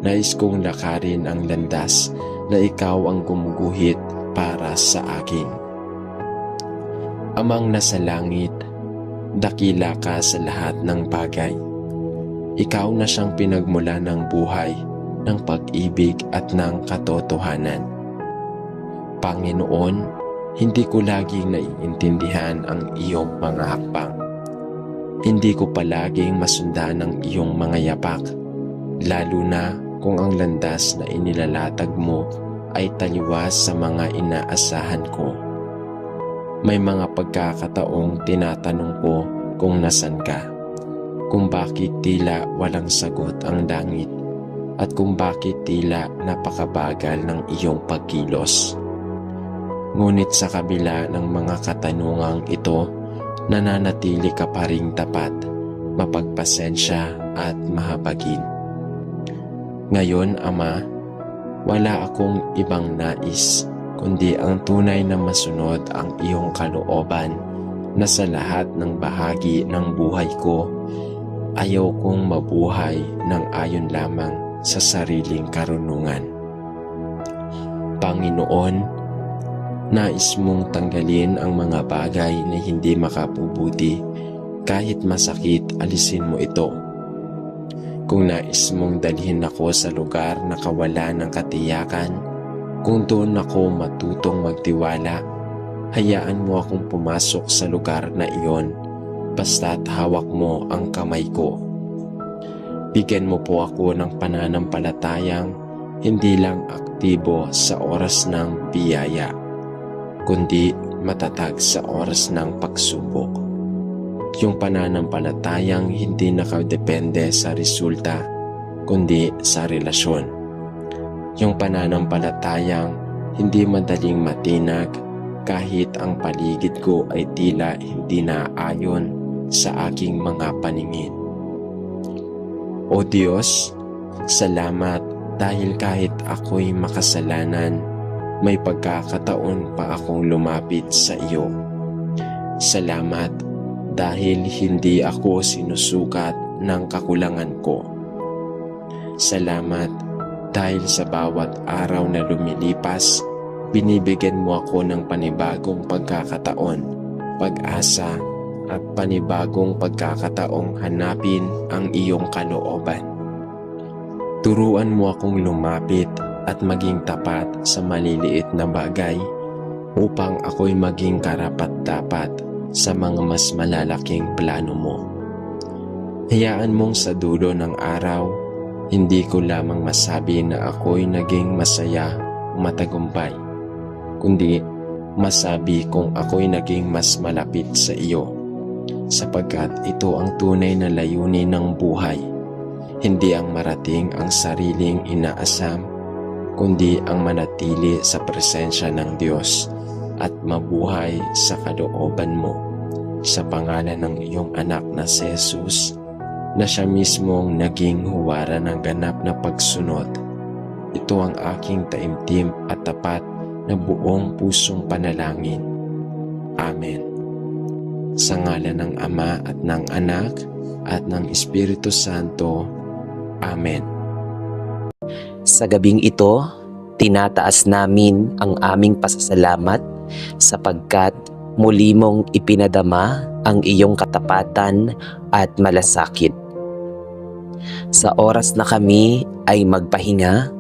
nais kong lakarin ang landas na ikaw ang gumuguhit para sa akin. Amang nasa langit, dakila ka sa lahat ng bagay. Ikaw na siyang pinagmula ng buhay, ng pag-ibig at ng katotohanan. Panginoon, hindi ko laging naiintindihan ang iyong mga hakbang. Hindi ko palaging masundan ang iyong mga yapak, lalo na kung ang landas na inilalatag mo ay taliwas sa mga inaasahan ko. May mga pagkakataong tinatanong ko kung nasan ka, kung bakit tila walang sagot ang langit, at kung bakit tila napakabagal ng iyong pagkilos. Ngunit sa kabila ng mga katanungang ito, nananatili ka pa ring tapat, mapagpasensya at mahabagin. Ngayon, Ama, wala akong ibang nais kundi ang tunay na masunod ang iyong kalooban na sa lahat ng bahagi ng buhay ko, ayaw kong mabuhay ng ayon lamang sa sariling karunungan. Panginoon, nais mong tanggalin ang mga bagay na hindi makabubuti. Kahit masakit, alisin mo ito. Kung nais mong dalhin ako sa lugar na kawalan ng katiyakan, kung doon ako matutong magtiwala, hayaan mo akong pumasok sa lugar na iyon, basta't hawak mo ang kamay ko. Bigyan mo po ako ng pananampalatayang hindi lang aktibo sa oras ng biyaya, kundi matatag sa oras ng pagsubok. Yung pananampalatayang hindi nakadepende sa resulta, kundi sa relasyon. Yung pananampalatayang hindi madaling matinag kahit ang paligid ko ay tila hindi naayon sa aking mga paningin. O Diyos, salamat dahil kahit ako'y makasalanan, may pagkakataon pa akong lumapit sa iyo. Salamat dahil hindi ako sinusukat ng kakulangan ko. Salamat dahil sa bawat araw na lumilipas, binibigyan mo ako ng panibagong pagkakataon, pag-asa at panibagong pagkakataong hanapin ang iyong kalooban. Turuan mo akong lumapit at maging tapat sa maliliit na bagay upang ako'y maging karapat-dapat sa mga mas malalaking plano mo. Hayaan mong sa dulo ng araw, hindi ko lamang masabi na ako'y naging masaya o matagumpay, kundi masabi kung ako'y naging mas malapit sa iyo, sapagkat ito ang tunay na layunin ng buhay, hindi ang marating ang sariling inaasam, kundi ang manatili sa presensya ng Diyos at mabuhay sa kalooban mo, sa pangalan ng iyong anak na si Jesus, na siya mismong naging huwara ng ganap na pagsunod. Ito ang aking taimtim at tapat na buong pusong panalangin. Amen. Sa ngalan ng Ama at ng Anak at ng Espiritu Santo. Amen. Sa gabing ito, tinataas namin ang aming pasasalamat sapagkat muli mong ipinadama ang iyong katapatan at malasakit. Sa oras na kami ay magpahinga,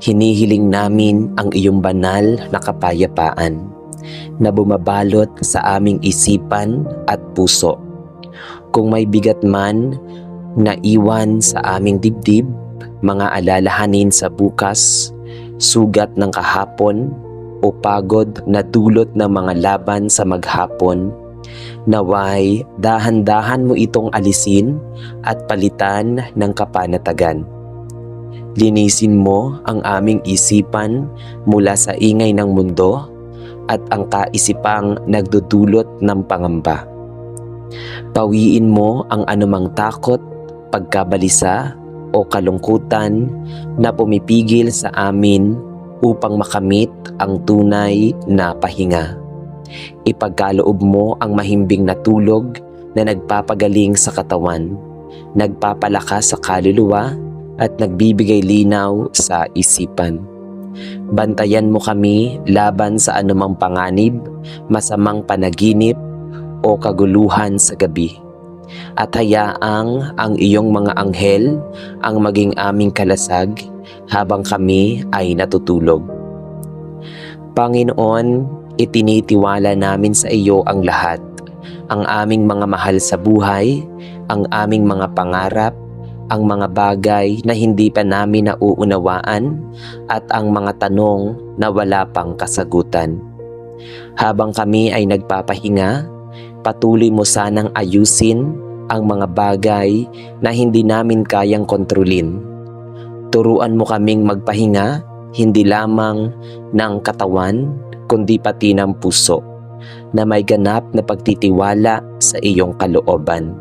hinihiling namin ang iyong banal na kapayapaan na bumabalot sa aming isipan at puso. Kung may bigat man na iwan sa aming dibdib, mga alalahanin sa bukas, sugat ng kahapon o pagod na dulot ng mga laban sa maghapon, naway dahan-dahan mo itong alisin at palitan ng kapanatagan. Linisin mo ang aming isipan mula sa ingay ng mundo at ang kaisipang nagdudulot ng pangamba. Pawiin mo ang anumang takot, pagkabalisa o kalungkutan na pumipigil sa amin upang makamit ang tunay na pahinga. Ipagkaloob mo ang mahimbing na tulog na nagpapagaling sa katawan, nagpapalakas sa kaluluwa at nagbibigay linaw sa isipan. Bantayan mo kami laban sa anumang panganib, masamang panaginip o kaguluhan sa gabi. At hayaang ang iyong mga anghel ang maging aming kalasag habang kami ay natutulog. Panginoon, itinitiwala namin sa iyo ang lahat, ang aming mga mahal sa buhay, ang aming mga pangarap, ang mga bagay na hindi pa namin nauunawaan at ang mga tanong na wala pang kasagutan. Habang kami ay nagpapahinga, patuloy mo sanang ayusin ang mga bagay na hindi namin kayang kontrolin. Turuan mo kaming magpahinga, hindi lamang ng katawan, kundi pati ng puso, na may ganap na pagtitiwala sa iyong kalooban.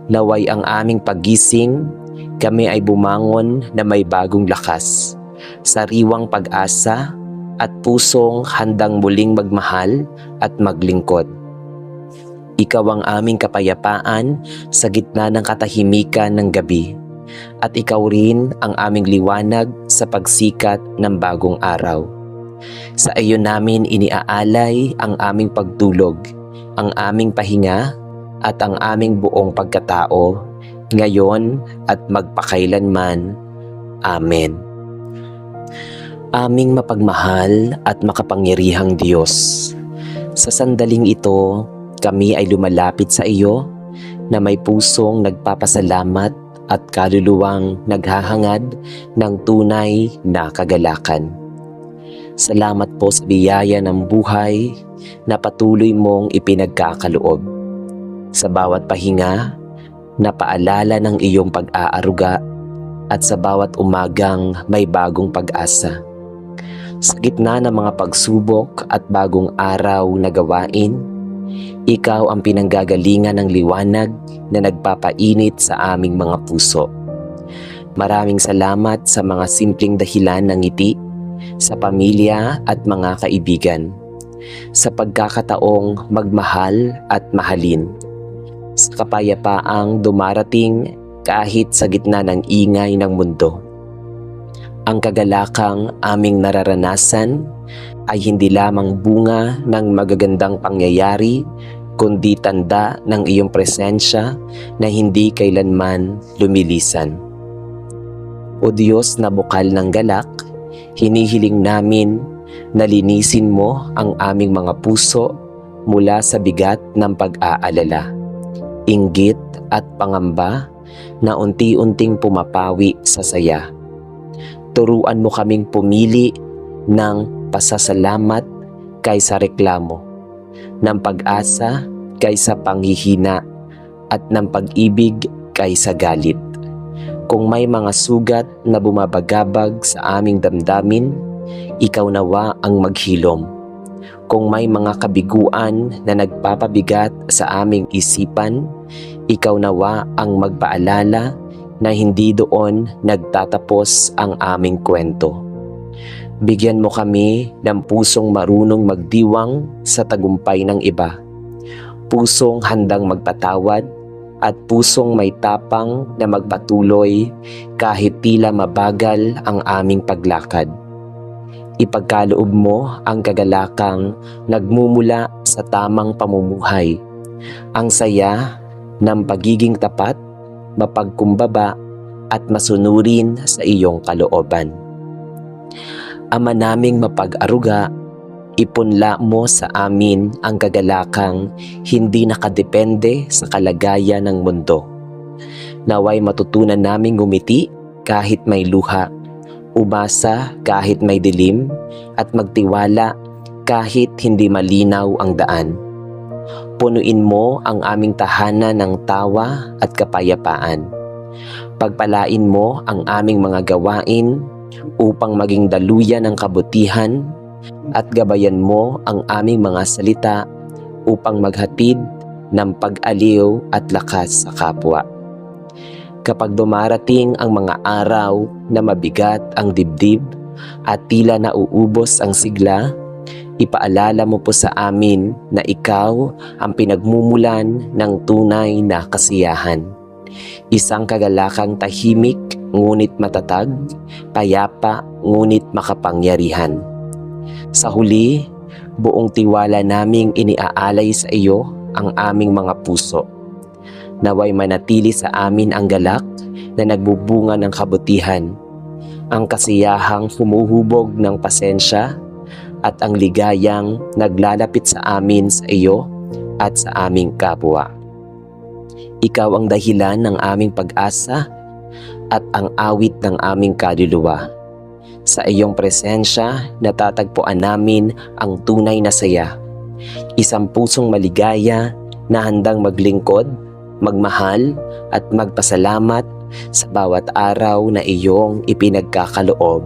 Naway ang aming paggising, kami ay bumangon na may bagong lakas, sariwang pag-asa at pusong handang muling magmahal at maglingkod. Ikaw ang aming kapayapaan sa gitna ng katahimikan ng gabi, at ikaw rin ang aming liwanag sa pagsikat ng bagong araw. Sa iyo namin iniaalay ang aming pagtulog, ang aming pahinga, at ang aming buong pagkatao, ngayon at magpakailanman. Amen. Aming mapagmahal at makapangyarihang Diyos, sa sandaling ito, kami ay lumalapit sa iyo na may pusong nagpapasalamat at kaluluwang naghahangad ng tunay na kagalakan. Salamat po sa biyaya ng buhay na patuloy mong ipinagkakaloob. Sa bawat pahinga, na paalala ng iyong pag-aaruga at sa bawat umagang may bagong pag-asa. Sa gitna ng mga pagsubok at bagong araw na gawain, ikaw ang pinanggagalingan ng liwanag na nagpapainit sa aming mga puso. Maraming salamat sa mga simpleng dahilan ng ngiti, sa pamilya at mga kaibigan, sa pagkakataong magmahal at mahalin, sa kapayapaang dumarating kahit sa gitna ng ingay ng mundo. Ang kagalakang aming nararanasan ay hindi lamang bunga ng magagandang pangyayari, kundi tanda ng iyong presensya na hindi kailanman lumilisan. O Diyos na bukal ng galak, hinihiling namin na linisin mo ang aming mga puso mula sa bigat ng pag-aalala, inggit at pangamba na unti-unting pumapawi sa saya. Turuan mo kaming pumili ng pasasalamat kaysa reklamo, ng pag-asa kaysa panghihina, at ng pag-ibig kaysa galit. Kung may mga sugat na bumabagabag sa aming damdamin, ikaw nawa ang maghilom. Kung may mga kabiguan na nagpapabigat sa aming isipan, ikaw nawa ang magpaalala na hindi doon nagtatapos ang aming kwento. Bigyan mo kami ng pusong marunong magdiwang sa tagumpay ng iba, pusong handang magpatawad, at pusong may tapang na magpatuloy kahit tila mabagal ang aming paglakad. Ipagkaloob mo ang kagalakang nagmumula sa tamang pamumuhay, ang saya ng pagiging tapat, mapagkumbaba at masunurin sa iyong kalooban. Ama naming mapag-aruga, ipunla mo sa amin ang kagalakang hindi nakadepende sa kalagayan ng mundo. Naway matutunan naming ngumiti kahit may luha, umasa kahit may dilim, at magtiwala kahit hindi malinaw ang daan. Punuin mo ang aming tahanan ng tawa at kapayapaan. Pagpalain mo ang aming mga gawain upang maging daluyan ng kabutihan, at gabayan mo ang aming mga salita upang maghatid ng pag-aliw at lakas sa kapwa. Kapag dumarating ang mga araw na mabigat ang dibdib at tila nauubos ang sigla, ipaalala mo po sa amin na ikaw ang pinagmumulan ng tunay na kasiyahan. Isang kagalakang tahimik ngunit matatag, payapa ngunit makapangyarihan. Sa huli, buong tiwala naming iniaalay sa iyo ang aming mga puso. Naway manatili sa amin ang galak na nagbubunga ng kabutihan, ang kasiyahang humuhubog ng pasensya, at ang ligayang naglalapit sa amin sa iyo at sa aming kapwa. Ikaw ang dahilan ng aming pag-asa at ang awit ng aming kaluluwa. Sa iyong presensya, natatagpuan namin ang tunay na saya. Isang pusong maligaya na handang maglingkod, magmahal at magpasalamat sa bawat araw na iyong ipinagkakaloob.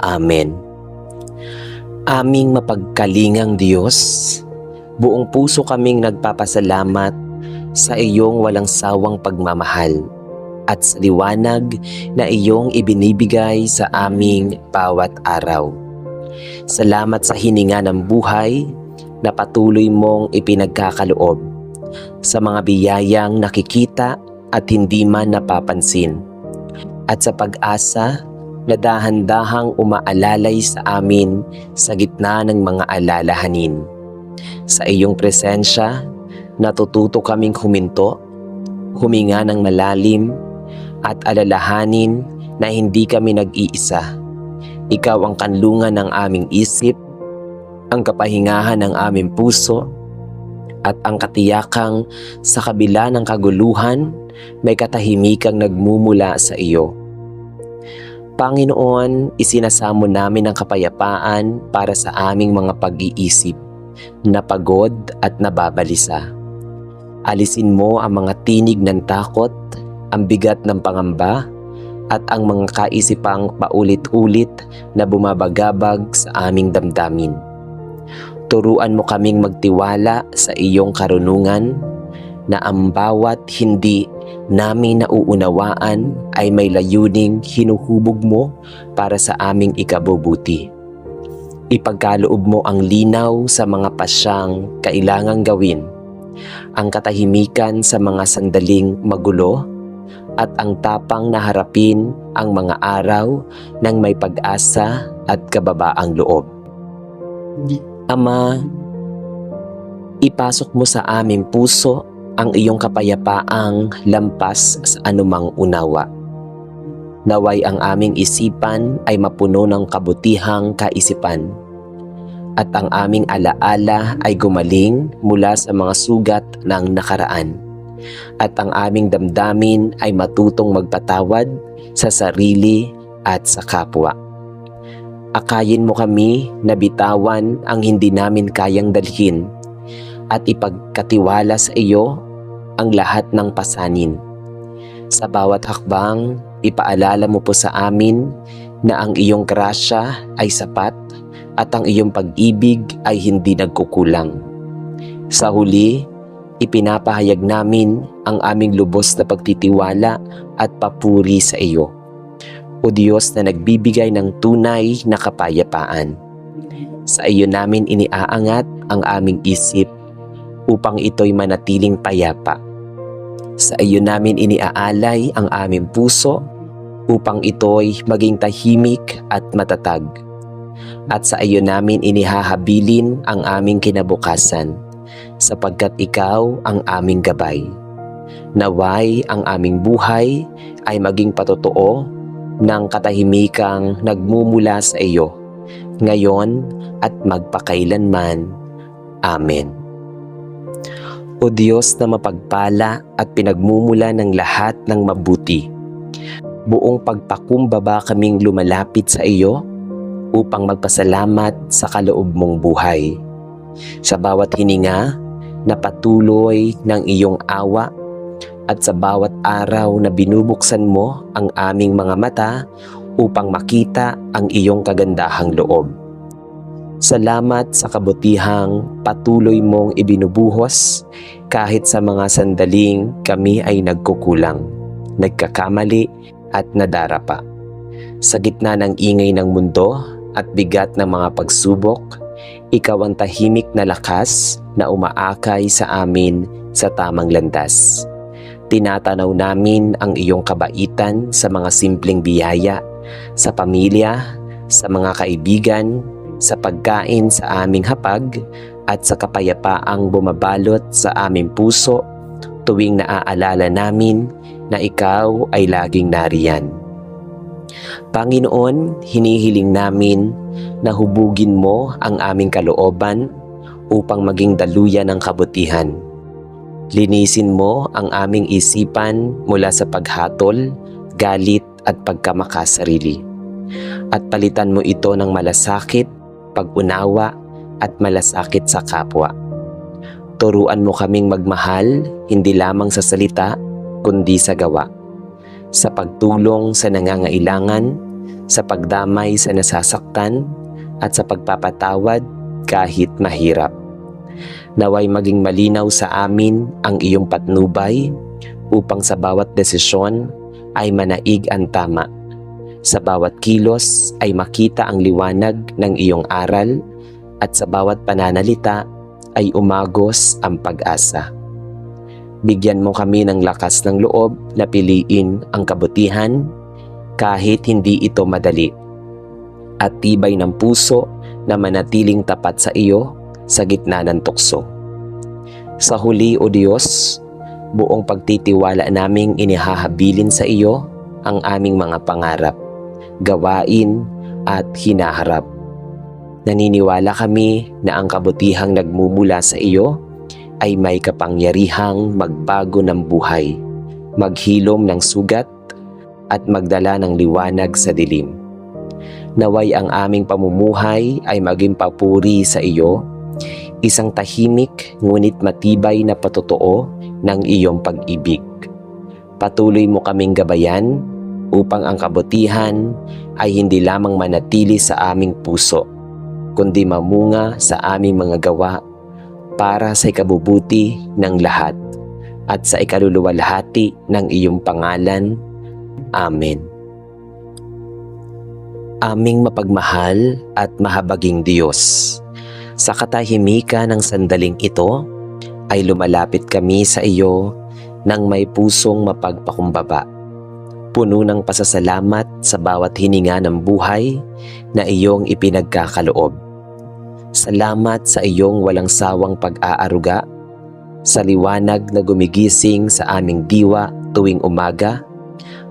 Amen. Aming mapagkalingang Diyos, buong puso kaming nagpapasalamat sa iyong walang sawang pagmamahal at sa liwanag na iyong ibinibigay sa aming bawat araw. Salamat sa hininga ng buhay na patuloy mong ipinagkakaloob, sa mga biyayang nakikita at hindi man napapansin, at sa pag-asa na dahan-dahang umaalalay sa amin sa gitna ng mga alalahanin. Sa iyong presensya, natututo kaming huminto, huminga ng malalim, at alalahanin na hindi kami nag-iisa. Ikaw ang kanlungan ng aming isip, ang kapahingahan ng aming puso, at ang katiyakang sa kabila ng kaguluhan, may katahimikang nagmumula sa iyo. Panginoon, isinasamo namin ang kapayapaan para sa aming mga pag-iisip, na pagod at nababalisa. Alisin mo ang mga tinig ng takot, ang bigat ng pangamba, at ang mga kaisipang paulit-ulit na bumabagabag sa aming damdamin. Turuan mo kaming magtiwala sa iyong karunungan na ang bawat hindi namin nauunawaan ay may layuning hinuhubog mo para sa aming ikabubuti. Ipagkaloob mo ang linaw sa mga pasyang kailangang gawin, ang katahimikan sa mga sandaling magulo, at ang tapang na harapin ang mga araw ng may pag-asa at kababaang loob. Ama, ipasok mo sa aming puso ang iyong kapayapaang lampas sa anumang unawa. Naway ang aming isipan ay mapuno ng kabutihang kaisipan, at ang aming alaala ay gumaling mula sa mga sugat ng nakaraan, at ang aming damdamin ay matutong magpatawad sa sarili at sa kapwa. Akayin mo kami na bitawan ang hindi namin kayang dalhin at ipagkatiwala sa iyo ang lahat ng pasanin. Sa bawat hakbang, ipaalala mo po sa amin na ang iyong grasya ay sapat at ang iyong pag-ibig ay hindi nagkukulang. Sa huli, ipinapahayag namin ang aming lubos na pagtitiwala at papuri sa iyo, O Diyos na nagbibigay ng tunay na kapayapaan. Sa iyo namin iniaangat ang aming isip upang ito'y manatiling payapa. Sa iyo namin iniaalay ang aming puso upang ito'y maging tahimik at matatag. At sa iyo namin inihahabilin ang aming kinabukasan, sapagkat ikaw ang aming gabay. Naway ang aming buhay ay maging patotoo ng katahimikang nagmumula sa iyo, ngayon at magpakailanman. Amen. O Diyos na mapagpala at pinagmumula ng lahat ng mabuti, buong pagpakumbaba kaming lumalapit sa iyo upang magpasalamat sa kaloob mong buhay. Sa bawat hininga na patuloy ng iyong awa at sa bawat araw na binubuksan mo ang aming mga mata upang makita ang iyong kagandahang loob. Salamat sa kabutihang patuloy mong ibinubuhos kahit sa mga sandaling kami ay nagkukulang, nagkakamali at nadarapa. Sa gitna ng ingay ng mundo at bigat ng mga pagsubok, ikaw ang tahimik na lakas na umaakay sa amin sa tamang landas. Tinatanaw namin ang iyong kabaitan sa mga simpleng biyaya, sa pamilya, sa mga kaibigan, sa pagkain sa aming hapag, at sa kapayapaang bumabalot sa aming puso tuwing naaalala namin na ikaw ay laging nariyan. Panginoon, hinihiling namin na hubugin mo ang aming kalooban upang maging daluyan ng kabutihan. Linisin mo ang aming isipan mula sa paghatol, galit at pagkamakasarili. At palitan mo ito ng malasakit, pag-unawa at malasakit sa kapwa. Turuan mo kaming magmahal, hindi lamang sa salita, kundi sa gawa. sa pagtulong sa nangangailangan, sa pagdamay sa nasasaktan, at sa pagpapatawad kahit mahirap. Naway maging malinaw sa amin ang iyong patnubay upang sa bawat desisyon ay manaig ang tama. Sa bawat kilos ay makita ang liwanag ng iyong aral at sa bawat pananalita ay umagos ang pag-asa. Bigyan mo kami ng lakas ng loob na piliin ang kabutihan kahit hindi ito madali, at tibay ng puso na manatiling tapat sa iyo sa gitna ng tukso. Sa huli, O Diyos, buong pagtitiwala naming inihahabilin sa iyo ang aming mga pangarap, gawain at hinaharap. Naniniwala kami na ang kabutihang nagmumula sa iyo ay may kapangyarihang magbago ng buhay, maghilom ng sugat at magdala ng liwanag sa dilim. Naway ang aming pamumuhay ay maging papuri sa iyo, isang tahimik ngunit matibay na patotoo ng iyong pag-ibig. Patuloy mo kaming gabayan upang ang kabutihan ay hindi lamang manatili sa aming puso, kundi mamunga sa aming mga gawa para sa ikabubuti ng lahat at sa ikaluluwalhati ng iyong pangalan. Amen. Aming mapagmahal at mahabaging Diyos, sa katahimikan ng sandaling ito ay lumalapit kami sa iyo ng may pusong mapagpakumbaba, puno ng pasasalamat sa bawat hininga ng buhay na iyong ipinagkakaloob. Salamat sa iyong walang sawang pag-aaruga, sa liwanag na gumigising sa aming diwa tuwing umaga,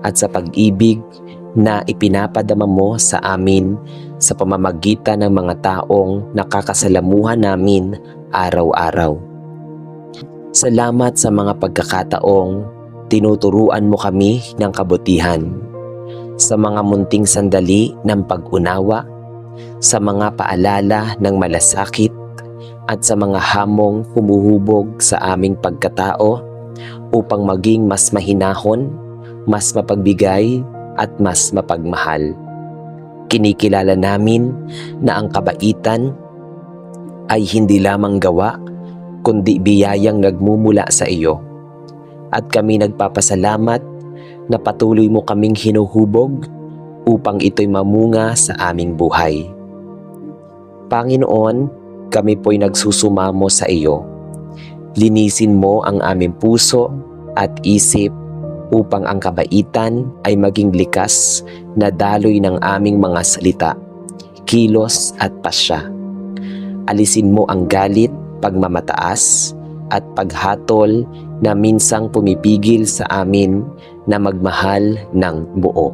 at sa pag-ibig na ipinapadama mo sa amin sa pamamagitan ng mga taong nakakasalamuhan namin araw-araw. Salamat sa mga pagkakataong tinuturuan mo kami ng kabutihan, sa mga munting sandali ng pag-unawa, sa mga paalala ng malasakit, at sa mga hamong humuhubog sa aming pagkatao upang maging mas mahinahon, mas mapagbigay at mas mapagmahal. Kinikilala namin na ang kabaitan ay hindi lamang gawa kundi biyayang nagmumula sa iyo, at kami nagpapasalamat na patuloy mo kaming hinuhubog upang ito'y mamunga sa aming buhay. Panginoon, kami po'y nagsusumamo sa iyo. Linisin mo ang aming puso at isip upang ang kabaitan ay maging likas na daloy ng aming mga salita, kilos at pasya. Alisin mo ang galit, pagmamataas at paghatol na minsang pumipigil sa amin na magmahal ng buo.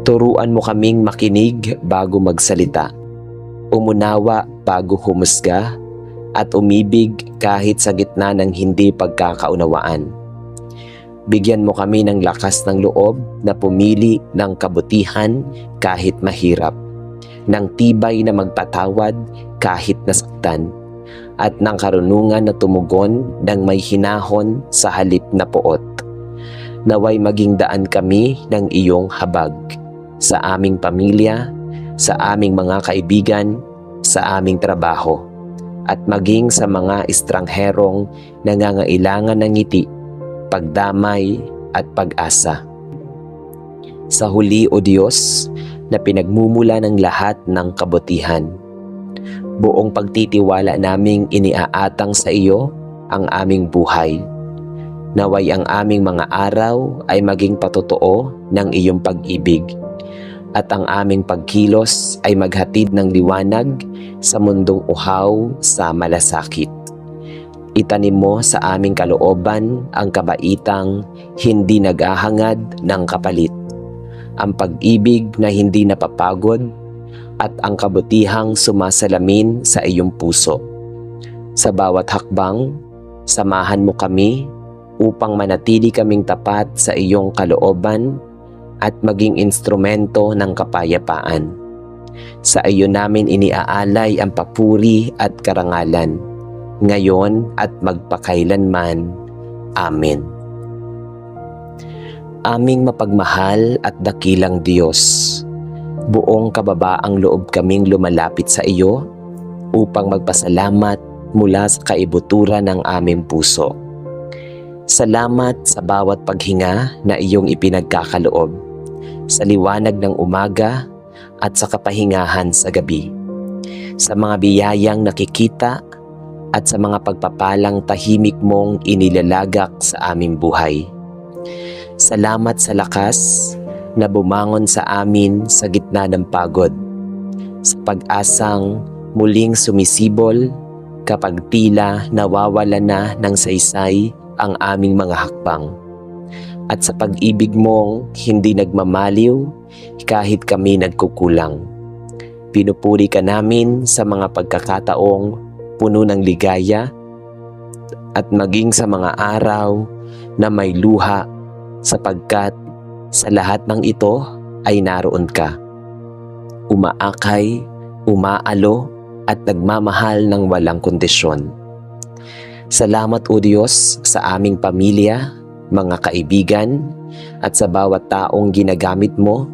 Turuan mo kaming makinig bago magsalita, umunawa bago humusga, at umibig kahit sa gitna ng hindi pagkakaunawaan. Bigyan mo kami ng lakas ng loob na pumili ng kabutihan kahit mahirap, ng tibay na magpatawad kahit nasaktan, at ng karunungan na tumugon ng may hinahon sa halip na poot. Naway maging daan kami ng iyong habag sa aming pamilya, sa aming mga kaibigan, sa aming trabaho, at maging sa mga estrangherong nangangailangan ng ngiti, pagdamay at pag-asa. Sa huli, O Diyos, na pinagmumula ng lahat ng kabutihan, buong pagtitiwala naming iniaatang sa iyo ang aming buhay. Naway ang aming mga araw ay maging patotoo ng iyong pag-ibig, at ang aming pagkilos ay maghatid ng liwanag sa mundong uhaw sa malasakit. Itanim mo sa aming kalooban ang kabaitang hindi naghahangad ng kapalit, ang pag-ibig na hindi napapagod, at ang kabutihang sumasalamin sa iyong puso. Sa bawat hakbang, samahan mo kami upang manatili kaming tapat sa iyong kalooban at maging instrumento ng kapayapaan. Sa iyo namin iniaalay ang papuri at karangalan, ngayon at magpakailanman. Amen. Aming mapagmahal at dakilang Diyos, buong kababaang loob kaming lumalapit sa iyo upang magpasalamat mula sa kaibuturan ng aming puso. Salamat sa bawat paghinga na iyong ipinagkakaloob, sa liwanag ng umaga at sa kapahingahan sa gabi, sa mga biyayang nakikita at sa mga pagpapalang tahimik mong inilalagak sa aming buhay. Salamat sa lakas na bumangon sa amin sa gitna ng pagod, sa pag-asang muling sumisibol kapag tila nawawala na ng saysay ang aming mga hakbang, at sa pag-ibig mong hindi nagmamaliw kahit kami nagkukulang. Pinupuri ka namin sa mga pagkakataong puno ng ligaya at maging sa mga araw na may luha, sapagkat sa lahat ng ito ay naroon ka. Umaakay, umaalo at nagmamahal ng walang kondisyon. Salamat o Diyos sa aming pamilya, mga kaibigan at sa bawat taong ginagamit mo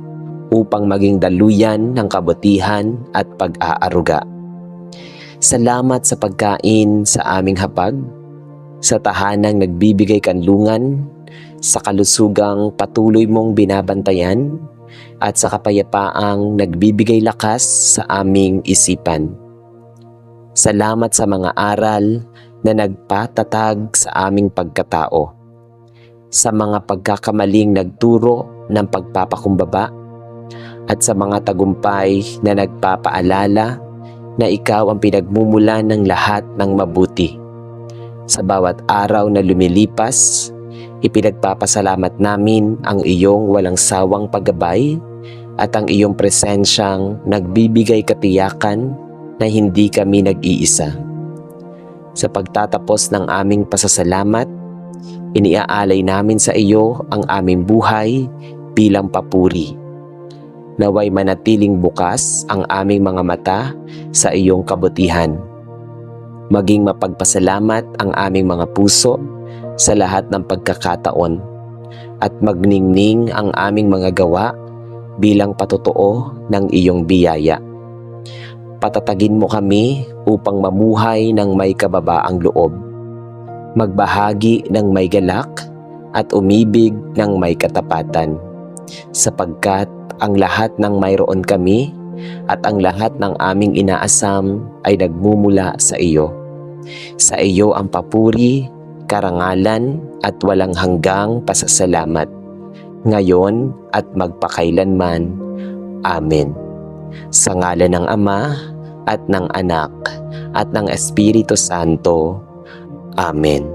upang maging daluyan ng kabutihan at pag-aaruga. Salamat sa pagkain sa aming hapag, sa tahanang nagbibigay kanlungan, sa kalusugang patuloy mong binabantayan, at sa kapayapaang nagbibigay lakas sa aming isipan. Salamat sa mga aral na nagpatatag sa aming pagkatao, sa mga pagkakamaling nagturo ng pagpapakumbaba, at sa mga tagumpay na nagpapaalala na ikaw ang pinagmumulan ng lahat ng mabuti. Sa bawat araw na lumilipas, ipinagpapasalamat namin ang iyong walang sawang paggabay at ang iyong presensyang nagbibigay katiyakan na hindi kami nag-iisa. Sa pagtatapos ng aming pasasalamat, iniaalay namin sa iyo ang aming buhay bilang papuri. Naway manatiling bukas ang aming mga mata sa iyong kabutihan. Maging mapagpasalamat ang aming mga puso sa lahat ng pagkakataon at magningning ang aming mga gawa bilang patotoo ng iyong biyaya. Patatagin mo kami upang mamuhay ng may kababaang loob, magbahagi ng may galak at umibig ng may katapatan, sapagkat ang lahat ng mayroon kami at ang lahat ng aming inaasam ay nagmumula sa iyo. Sa iyo ang papuri, karangalan at walang hanggang pasasalamat, ngayon at magpakailanman. Amen. Sa ngalan ng Ama at ng Anak at ng Espiritu Santo. Amen.